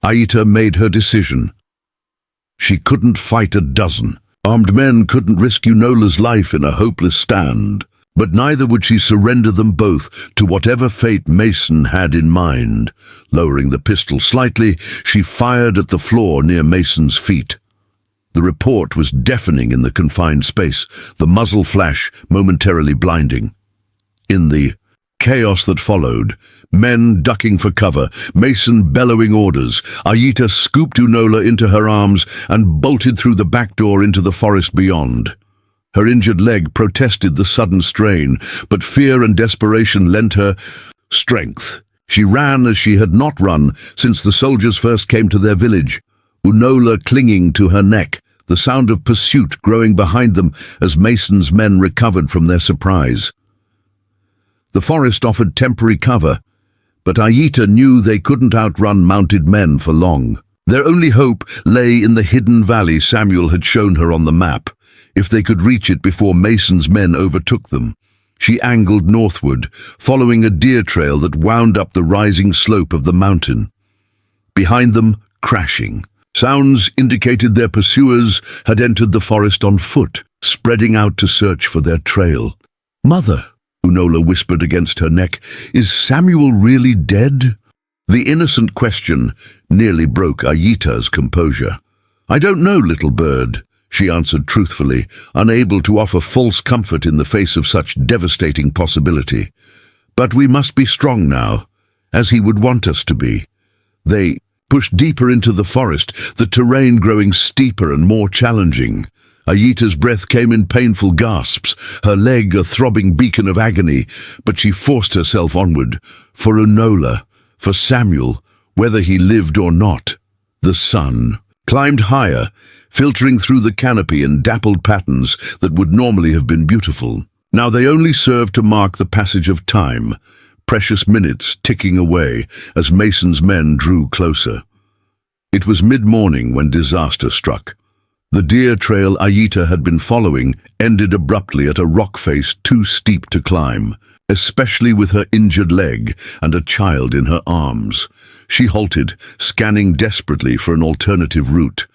Ayita made her decision. She couldn't fight a dozen. Armed men couldn't risk Unola's life in a hopeless stand, but neither would she surrender them both to whatever fate Mason had in mind. Lowering the pistol slightly, she fired at the floor near Mason's feet. The report was deafening in the confined space, the muzzle flash momentarily blinding. In the chaos that followed. Men ducking for cover, Mason bellowing orders. Ayita scooped Unola into her arms and bolted through the back door into the forest beyond. Her injured leg protested the sudden strain, but fear and desperation lent her strength. She ran as she had not run since the soldiers first came to their village, Unola clinging to her neck, the sound of pursuit growing behind them as Mason's men recovered from their surprise. The forest offered temporary cover, but Ayita knew they couldn't outrun mounted men for long. Their only hope lay in the hidden valley Samuel had shown her on the map, if they could reach it before Mason's men overtook them. She angled northward, following a deer trail that wound up the rising slope of the mountain. Behind them, crashing. Sounds indicated their pursuers had entered the forest on foot, spreading out to search for their trail. "Mother," Unola whispered against her neck, "is Samuel really dead?" The innocent question nearly broke Ayita's composure. "I don't know, little bird," she answered truthfully, unable to offer false comfort in the face of such devastating possibility. "But we must be strong now, as he would want us to be." They pushed deeper into the forest, the terrain growing steeper and more challenging. Ayita's breath came in painful gasps, her leg a throbbing beacon of agony, but she forced herself onward, for Unola, for Samuel, whether he lived or not. The sun climbed higher, filtering through the canopy in dappled patterns that would normally have been beautiful. Now they only served to mark the passage of time, precious minutes ticking away as Mason's men drew closer. It was mid-morning when disaster struck. The deer trail Ayita had been following ended abruptly at a rock face too steep to climb, especially with her injured leg and a child in her arms. She halted, scanning desperately for an alternative route,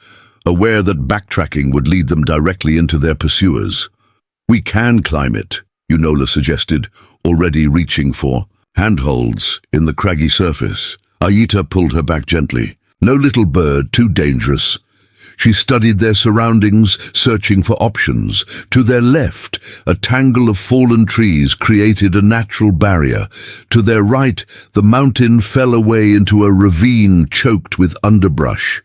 aware that backtracking would lead them directly into their pursuers. "We can climb it," Unola suggested, already reaching for handholds in the craggy surface. Ayita pulled her back gently. "No, little bird, too dangerous." She studied their surroundings, searching for options. To their left, a tangle of fallen trees created a natural barrier. To their right, the mountain fell away into a ravine choked with underbrush.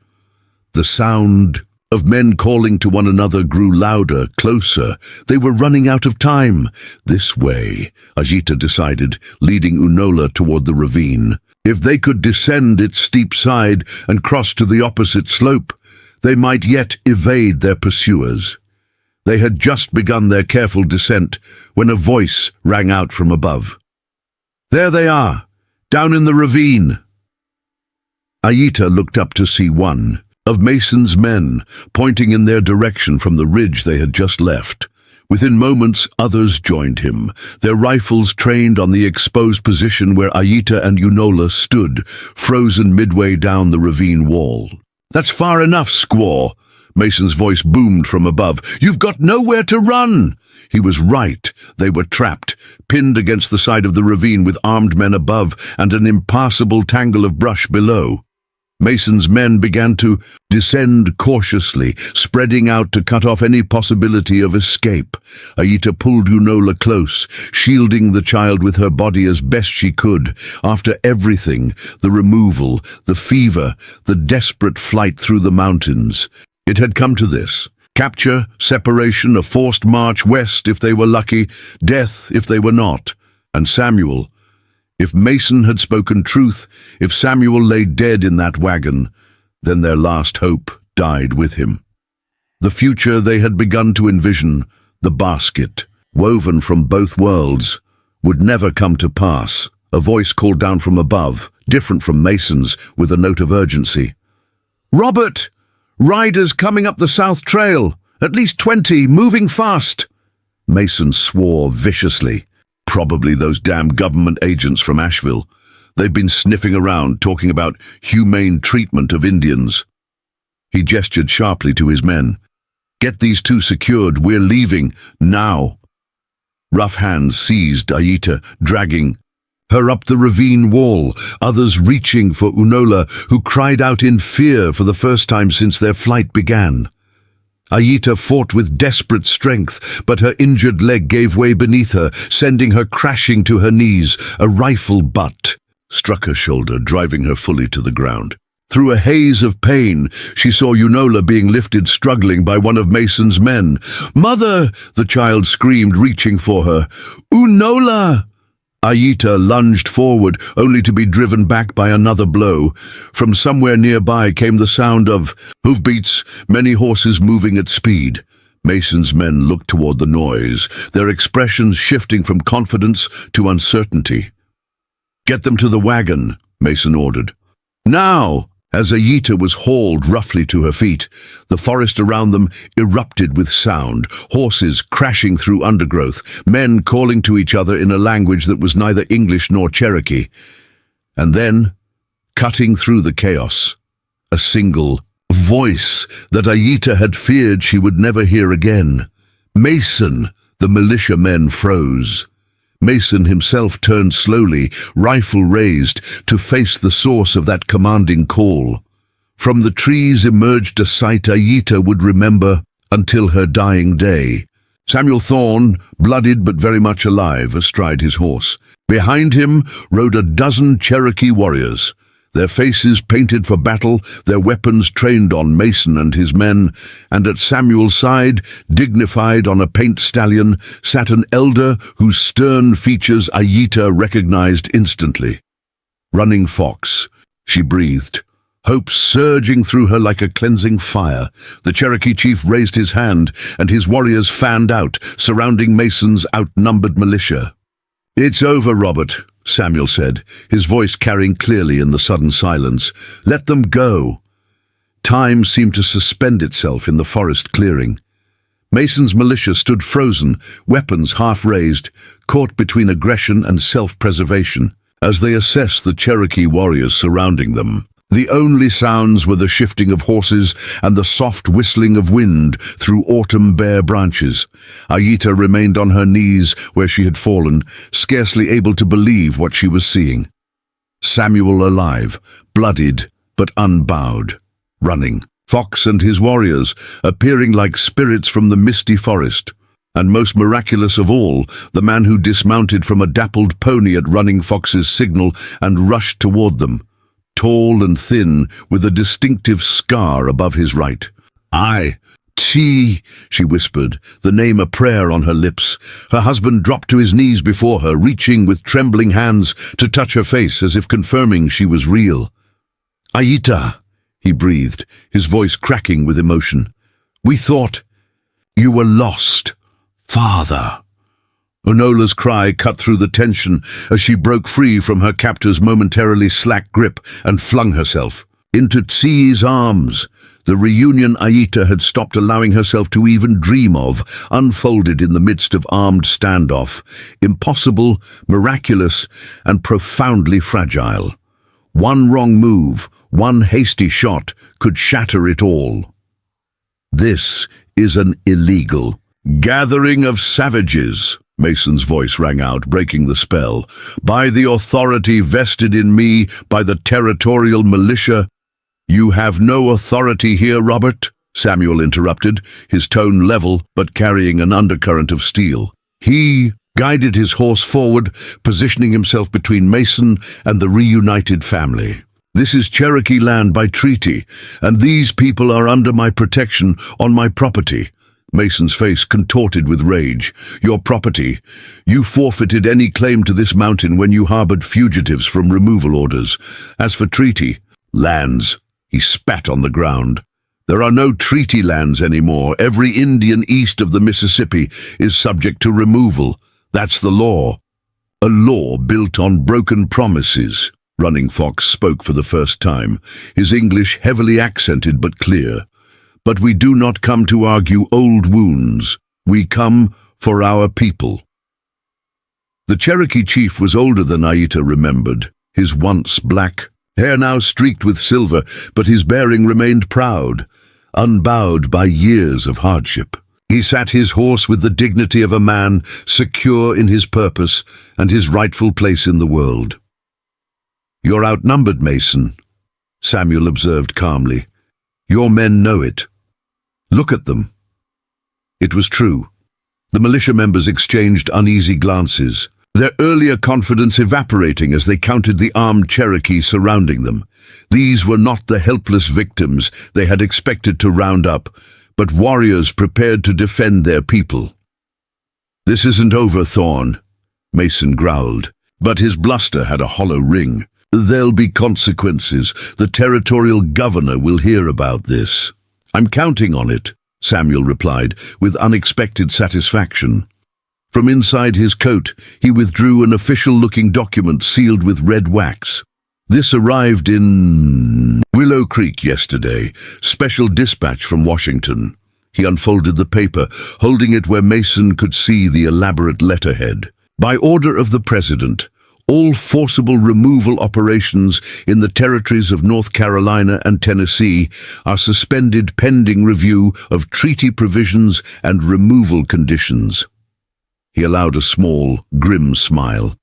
The sound of men calling to one another grew louder, closer. They were running out of time. "This way," Ayita decided, leading Unola toward the ravine. If they could descend its steep side and cross to the opposite slope, they might yet evade their pursuers. They had just begun their careful descent when a voice rang out from above. "There they are, down in the ravine." Ayita looked up to see one of Mason's men pointing in their direction from the ridge they had just left. Within moments, others joined him, their rifles trained on the exposed position where Ayita and Unola stood, frozen midway down the ravine wall. "That's far enough, squaw," Mason's voice boomed from above. "You've got nowhere to run." He was right. They were trapped, pinned against the side of the ravine with armed men above and an impassable tangle of brush below. Mason's men began to descend cautiously, spreading out to cut off any possibility of escape. Ayita pulled Unola close, shielding the child with her body as best she could. After everything, the removal, the fever, the desperate flight through the mountains, it had come to this. Capture, separation, a forced march west if they were lucky, death if they were not. And Samuel, if Mason had spoken truth, if Samuel lay dead in that wagon, then their last hope died with him. The future they had begun to envision, the basket, woven from both worlds, would never come to pass. A voice called down from above, different from Mason's, with a note of urgency. "Robert! Riders coming up the south trail! At least 20, moving fast!" Mason swore viciously. Probably those damn government agents from Asheville. They've been sniffing around, talking about humane treatment of Indians. He gestured sharply to his men. "Get these two secured. We're leaving, now." Rough hands seized Ayita, dragging her up the ravine wall, others reaching for Unola, who cried out in fear for the first time since their flight began. Aita fought with desperate strength, but her injured leg gave way beneath her, sending her crashing to her knees. A rifle butt struck her shoulder, driving her fully to the ground. Through a haze of pain, she saw Unola being lifted struggling by one of Mason's men. "Mother!" the child screamed, reaching for her. "Unola!" Aita lunged forward, only to be driven back by another blow. From somewhere nearby came the sound of hoofbeats, many horses moving at speed. Mason's men looked toward the noise, their expressions shifting from confidence to uncertainty. "Get them to the wagon," Mason ordered. "Now!" As Aita was hauled roughly to her feet, the forest around them erupted with sound, horses crashing through undergrowth, men calling to each other in a language that was neither English nor Cherokee. And then, cutting through the chaos, a single voice that Aita had feared she would never hear again. "Mason!" The militiamen froze. Mason himself turned slowly, rifle raised, to face the source of that commanding call. From the trees emerged a sight Aita would remember until her dying day. Samuel Thorne, bloodied but very much alive, astride his horse. Behind him rode a dozen Cherokee warriors, their faces painted for battle, their weapons trained on Mason and his men, and at Samuel's side, dignified on a paint stallion, sat an elder whose stern features Aita recognized instantly. "Running Fox," she breathed, hope surging through her like a cleansing fire. The Cherokee chief raised his hand, and his warriors fanned out, surrounding Mason's outnumbered militia. "It's over, Robert," Samuel said, his voice carrying clearly in the sudden silence. "Let them go." Time seemed to suspend itself in the forest clearing. Mason's militia stood frozen, weapons half raised, caught between aggression and self-preservation, as they assessed the Cherokee warriors surrounding them. The only sounds were the shifting of horses and the soft whistling of wind through autumn bare branches. Aita remained on her knees where she had fallen, scarcely able to believe what she was seeing. Samuel alive, bloodied but unbowed, running. Fox and his warriors appearing like spirits from the misty forest. And most miraculous of all, the man who dismounted from a dappled pony at Running Fox's signal and rushed toward them. Tall and thin, with a distinctive scar above his right. "T," she whispered, the name a prayer on her lips. Her husband dropped to his knees before her, reaching with trembling hands to touch her face as if confirming she was real. "Aita," he breathed, his voice cracking with emotion. "We thought you were lost, Father." Unola's cry cut through the tension as she broke free from her captor's momentarily slack grip and flung herself into Tsi's arms. The reunion Aita had stopped allowing herself to even dream of unfolded in the midst of armed standoff, impossible, miraculous, and profoundly fragile. One wrong move, one hasty shot could shatter it all. "This is an illegal gathering of savages," Mason's voice rang out, breaking the spell. "By the authority vested in me by the territorial militia." "You have no authority here, Robert," Samuel interrupted, his tone level but carrying an undercurrent of steel. He guided his horse forward, positioning himself between Mason and the reunited family. "This is Cherokee land by treaty, and these people are under my protection on my property." Mason's face contorted with rage. "Your property. You forfeited any claim to this mountain when you harbored fugitives from removal orders. As for treaty, lands." He spat on the ground. "There are no treaty lands anymore. Every Indian east of the Mississippi is subject to removal. That's the law. A law built on broken promises." Running Fox spoke for the first time, his English heavily accented but clear. "But we do not come to argue old wounds. We come for our people." The Cherokee chief was older than Aita remembered, his once black hair now streaked with silver, but his bearing remained proud, unbowed by years of hardship. He sat his horse with the dignity of a man secure in his purpose and his rightful place in the world. "You're outnumbered, Mason," Samuel observed calmly. "Your men know it. Look at them. It was true. The militia members exchanged uneasy glances, their earlier confidence evaporating as they counted the armed Cherokee surrounding them. These were not the helpless victims they had expected to round up, but warriors prepared to defend their people. "This isn't over, Thorn," Mason growled, but his bluster had a hollow ring. "There'll be consequences. The territorial governor will hear about this." "I'm counting on it," Samuel replied, with unexpected satisfaction. From inside his coat, he withdrew an official-looking document sealed with red wax. "This arrived in Willow Creek yesterday. Special dispatch from Washington." He unfolded the paper, holding it where Mason could see the elaborate letterhead. "By order of the President, all forcible removal operations in the territories of North Carolina and Tennessee are suspended pending review of treaty provisions and removal conditions." He allowed a small, grim smile.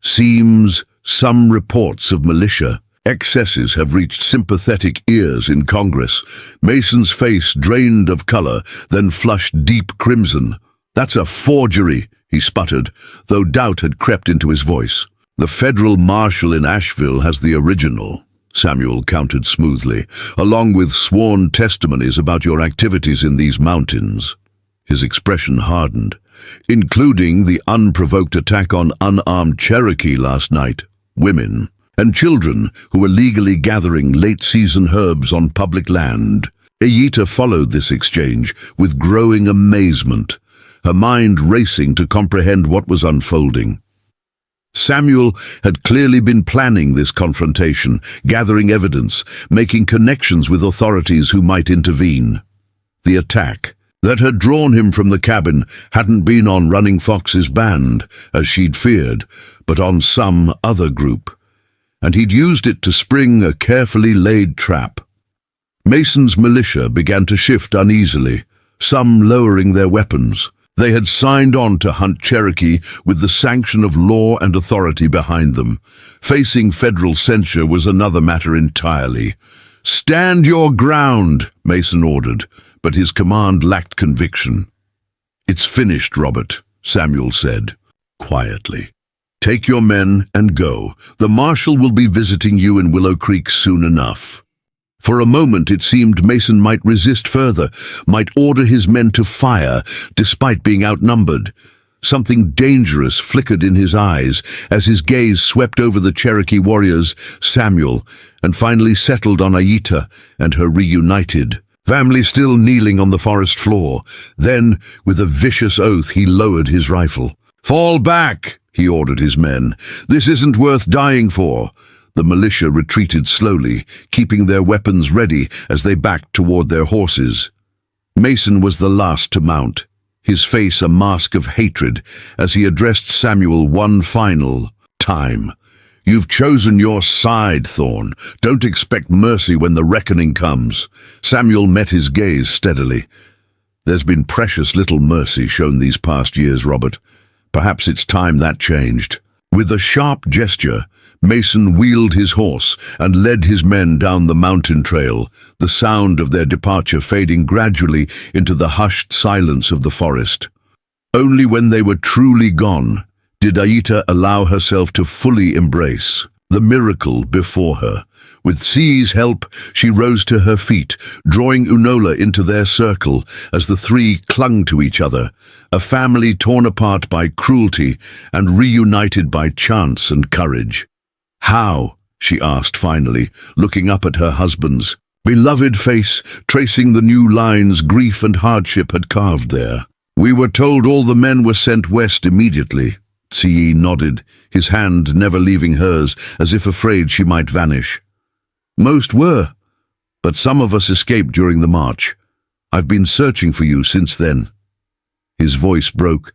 "Seems some reports of militia excesses have reached sympathetic ears in Congress." Mason's face drained of color, then flushed deep crimson. "That's a forgery," he sputtered, though doubt had crept into his voice. "The federal marshal in Asheville has the original," Samuel countered smoothly, "along with sworn testimonies about your activities in these mountains." His expression hardened. "Including the unprovoked attack on unarmed Cherokee last night, women, and children who were legally gathering late-season herbs on public land." Ayita followed this exchange with growing amazement, her mind racing to comprehend what was unfolding. Samuel had clearly been planning this confrontation, gathering evidence, making connections with authorities who might intervene. The attack that had drawn him from the cabin hadn't been on Running Fox's band, as she'd feared, but on some other group, and he'd used it to spring a carefully laid trap. Mason's militia began to shift uneasily, some lowering their weapons. They had signed on to hunt Cherokee with the sanction of law and authority behind them. Facing federal censure was another matter entirely. "Stand your ground," Mason ordered, but his command lacked conviction. "It's finished, Robert," Samuel said, quietly. "Take your men and go. The marshal will be visiting you in Willow Creek soon enough." For a moment it seemed Mason might resist further, might order his men to fire, despite being outnumbered. Something dangerous flickered in his eyes as his gaze swept over the Cherokee warriors, Samuel, and finally settled on Ayita and her reunited family still kneeling on the forest floor. Then, with a vicious oath, he lowered his rifle. "Fall back," he ordered his men. "This isn't worth dying for." The militia retreated slowly, keeping their weapons ready as they backed toward their horses. Mason was the last to mount, his face a mask of hatred as he addressed Samuel one final time. "You've chosen your side, Thorn. Don't expect mercy when the reckoning comes." Samuel met his gaze steadily. "There's been precious little mercy shown these past years, Robert. Perhaps it's time that changed." With a sharp gesture, Mason wheeled his horse and led his men down the mountain trail, the sound of their departure fading gradually into the hushed silence of the forest. Only when they were truly gone did Ayita allow herself to fully embrace the miracle before her. With C's help, she rose to her feet, drawing Unola into their circle as the three clung to each other, a family torn apart by cruelty and reunited by chance and courage. "How?" she asked finally, looking up at her husband's beloved face, tracing the new lines grief and hardship had carved there. "We were told all the men were sent west immediately." Ce nodded, his hand never leaving hers, as if afraid she might vanish. "Most were, but some of us escaped during the march. I've been searching for you since then." His voice broke.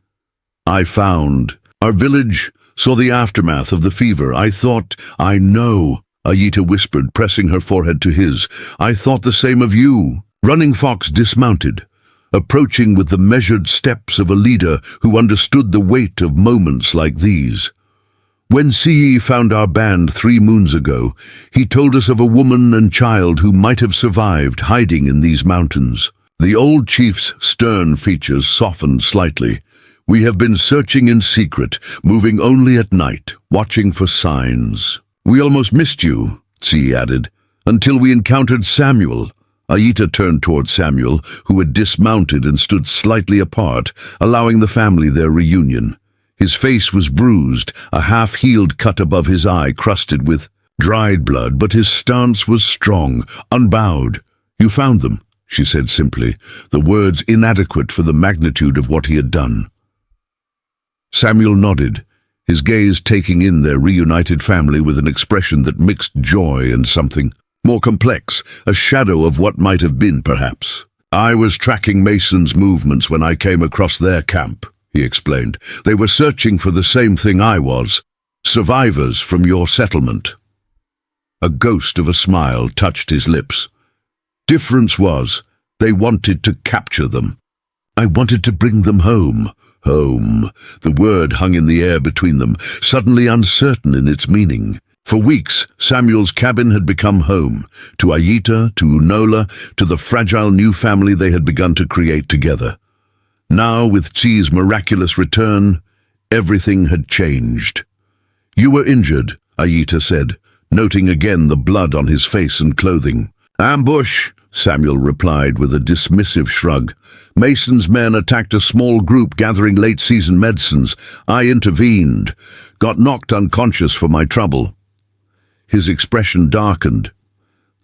"I found our village, saw the aftermath of the fever. I know," Ayita whispered, pressing her forehead to his. "I thought the same of you." Running Fox dismounted, approaching with the measured steps of a leader who understood the weight of moments like these. "When Ce found our band 3 moons ago, he told us of a woman and child who might have survived hiding in these mountains. The old chief's stern features softened slightly. "We have been searching in secret, moving only at night, watching for signs. We almost missed you," Tsi added, "until we encountered Samuel." Aita turned toward Samuel, who had dismounted and stood slightly apart, allowing the family their reunion. His face was bruised, a half-healed cut above his eye crusted with dried blood, but his stance was strong, unbowed. "You found them," she said simply, the words inadequate for the magnitude of what he had done. Samuel nodded, his gaze taking in their reunited family with an expression that mixed joy and something more complex, a shadow of what might have been, perhaps. "I was tracking Mason's movements when I came across their camp," he explained. "They were searching for the same thing I was, survivors from your settlement." A ghost of a smile touched his lips. "Difference was, they wanted to capture them. I wanted to bring them home." Home. The word hung in the air between them, suddenly uncertain in its meaning. For weeks, Samuel's cabin had become home, to Aita, to Unola, to the fragile new family they had begun to create together. Now, with Tsi's miraculous return, everything had changed. "You were injured," Aita said, noting again the blood on his face and clothing. "Ambush," Samuel replied with a dismissive shrug. "Mason's men attacked a small group gathering late-season medicines. I intervened, got knocked unconscious for my trouble." His expression darkened.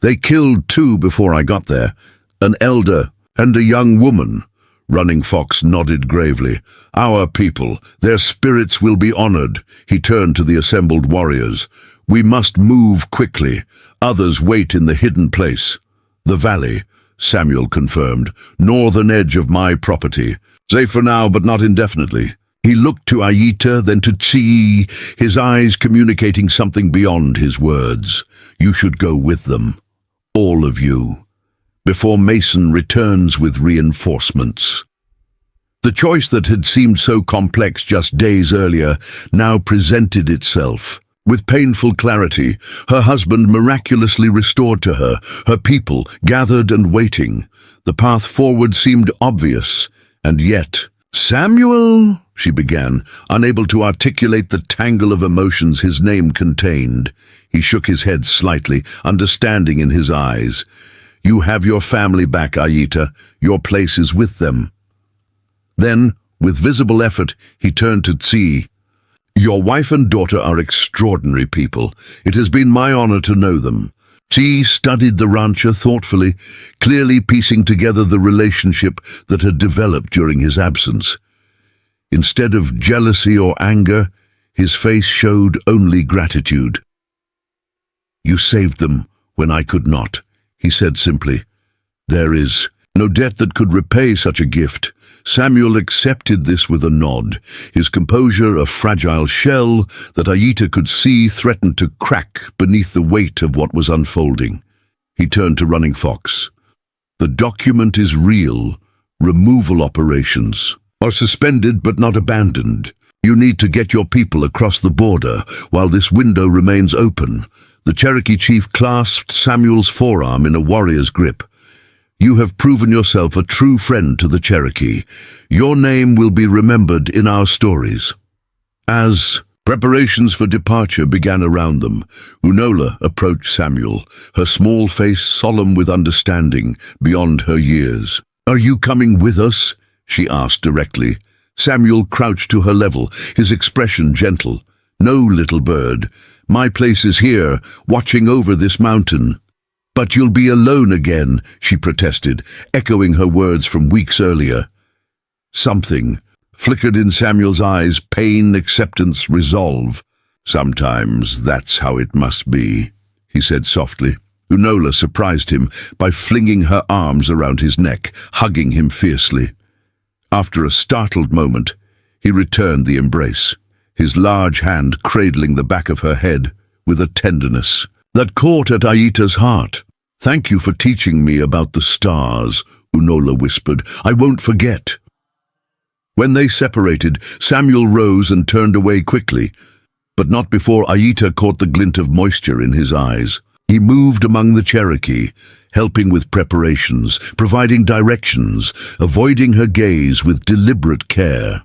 "They killed 2 before I got there, an elder and a young woman." Running Fox nodded gravely. "Our people, their spirits will be honored." He turned to the assembled warriors. "We must move quickly. Others wait in the hidden place." "The valley," Samuel confirmed. "Northern edge of my property. Safe for now, but not indefinitely." He looked to Aita, then to Tsi, his eyes communicating something beyond his words. "You should go with them. All of you. Before Mason returns with reinforcements." The choice that had seemed so complex just days earlier now presented itself. With painful clarity, her husband miraculously restored to her, her people gathered and waiting. The path forward seemed obvious, and yet, "Samuel," she began, unable to articulate the tangle of emotions his name contained. He shook his head slightly, understanding in his eyes. "You have your family back, Aita. Your place is with them." Then, with visible effort, he turned to Tsi. "Your wife and daughter are extraordinary people. It has been my honor to know them." Tsi studied the rancher thoughtfully, clearly piecing together the relationship that had developed during his absence. Instead of jealousy or anger, his face showed only gratitude. "You saved them when I could not," he said simply. "There is no debt that could repay such a gift." Samuel accepted this with a nod, his composure a fragile shell that Aita could see threatened to crack beneath the weight of what was unfolding. He turned to Running Fox. "The document is real. Removal operations are suspended but not abandoned. You need to get your people across the border while this window remains open." The Cherokee chief clasped Samuel's forearm in a warrior's grip. "You have proven yourself a true friend to the Cherokee. Your name will be remembered in our stories." As preparations for departure began around them, Unola approached Samuel, her small face solemn with understanding beyond her years. "Are you coming with us?" she asked directly. Samuel crouched to her level, his expression gentle. "No, little bird. My place is here, watching over this mountain." "But you'll be alone again," she protested, echoing her words from weeks earlier. Something flickered in Samuel's eyes, pain, acceptance, resolve. "Sometimes that's how it must be," he said softly. Unola surprised him by flinging her arms around his neck, hugging him fiercely. After a startled moment, he returned the embrace, his large hand cradling the back of her head with a tenderness that caught at Aita's heart. "Thank you for teaching me about the stars," Unola whispered. "I won't forget." When they separated, Samuel rose and turned away quickly, but not before Aita caught the glint of moisture in his eyes. He moved among the Cherokee, helping with preparations, providing directions, avoiding her gaze with deliberate care.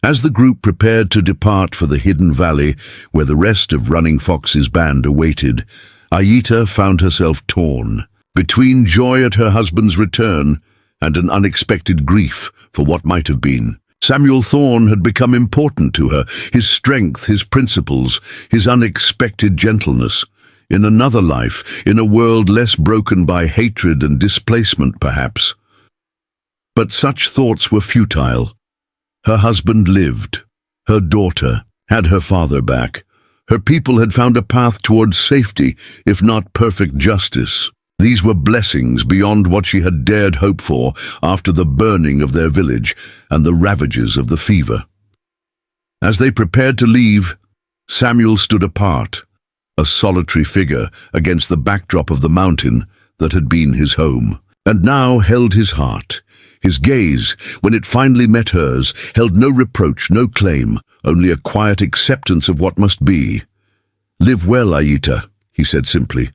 As the group prepared to depart for the hidden valley where the rest of Running Fox's band awaited, Aita found herself torn between joy at her husband's return and an unexpected grief for what might have been. Samuel Thorne had become important to her, his strength, his principles, his unexpected gentleness. In another life, in a world less broken by hatred and displacement, perhaps. But such thoughts were futile. Her husband lived. Her daughter had her father back. Her people had found a path towards safety, if not perfect justice. These were blessings beyond what she had dared hope for after the burning of their village and the ravages of the fever. As they prepared to leave, Samuel stood apart, a solitary figure against the backdrop of the mountain that had been his home, and now held his heart. His gaze, when it finally met hers, held no reproach, no claim, only a quiet acceptance of what must be. "Live well, Aita," he said simply.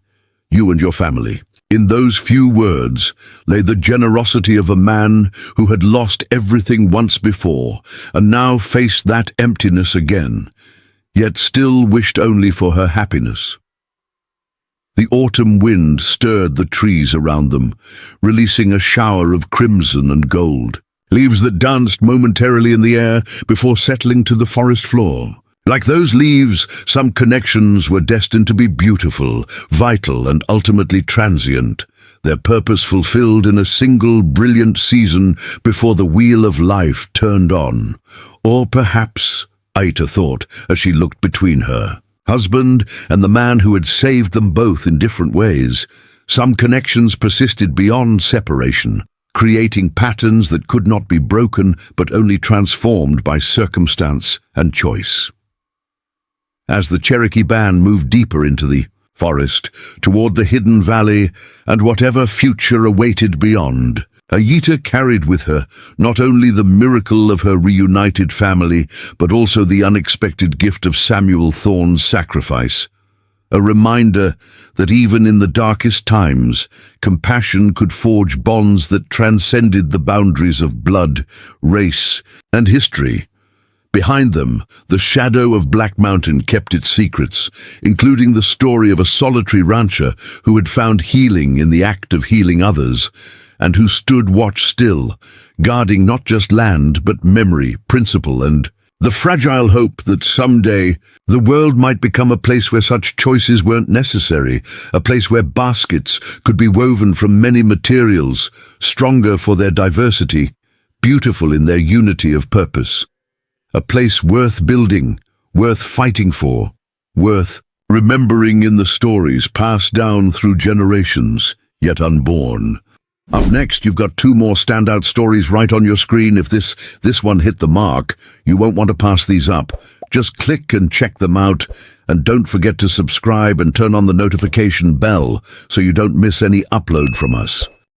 "You and your family." In those few words lay the generosity of a man who had lost everything once before and now faced that emptiness again, yet still wished only for her happiness. The autumn wind stirred the trees around them, releasing a shower of crimson and gold, leaves that danced momentarily in the air before settling to the forest floor. Like those leaves, some connections were destined to be beautiful, vital, and ultimately transient, their purpose fulfilled in a single brilliant season before the wheel of life turned on. Or perhaps, Aita thought as she looked between her husband and the man who had saved them both in different ways, some connections persisted beyond separation, creating patterns that could not be broken but only transformed by circumstance and choice. As the Cherokee band moved deeper into the forest, toward the hidden valley and whatever future awaited beyond, Aita carried with her not only the miracle of her reunited family, but also the unexpected gift of Samuel Thorne's sacrifice, a reminder that even in the darkest times, compassion could forge bonds that transcended the boundaries of blood, race, and history. Behind them, the shadow of Black Mountain kept its secrets, including the story of a solitary rancher who had found healing in the act of healing others, and who stood watch still, guarding not just land but memory, principle, and the fragile hope that someday the world might become a place where such choices weren't necessary, a place where baskets could be woven from many materials, stronger for their diversity, beautiful in their unity of purpose. A place worth building, worth fighting for, worth remembering in the stories passed down through generations, yet unborn. Up next, you've got two more standout stories right on your screen. If this one hit the mark, you won't want to pass these up. Just click and check them out, and don't forget to subscribe and turn on the notification bell so you don't miss any upload from us.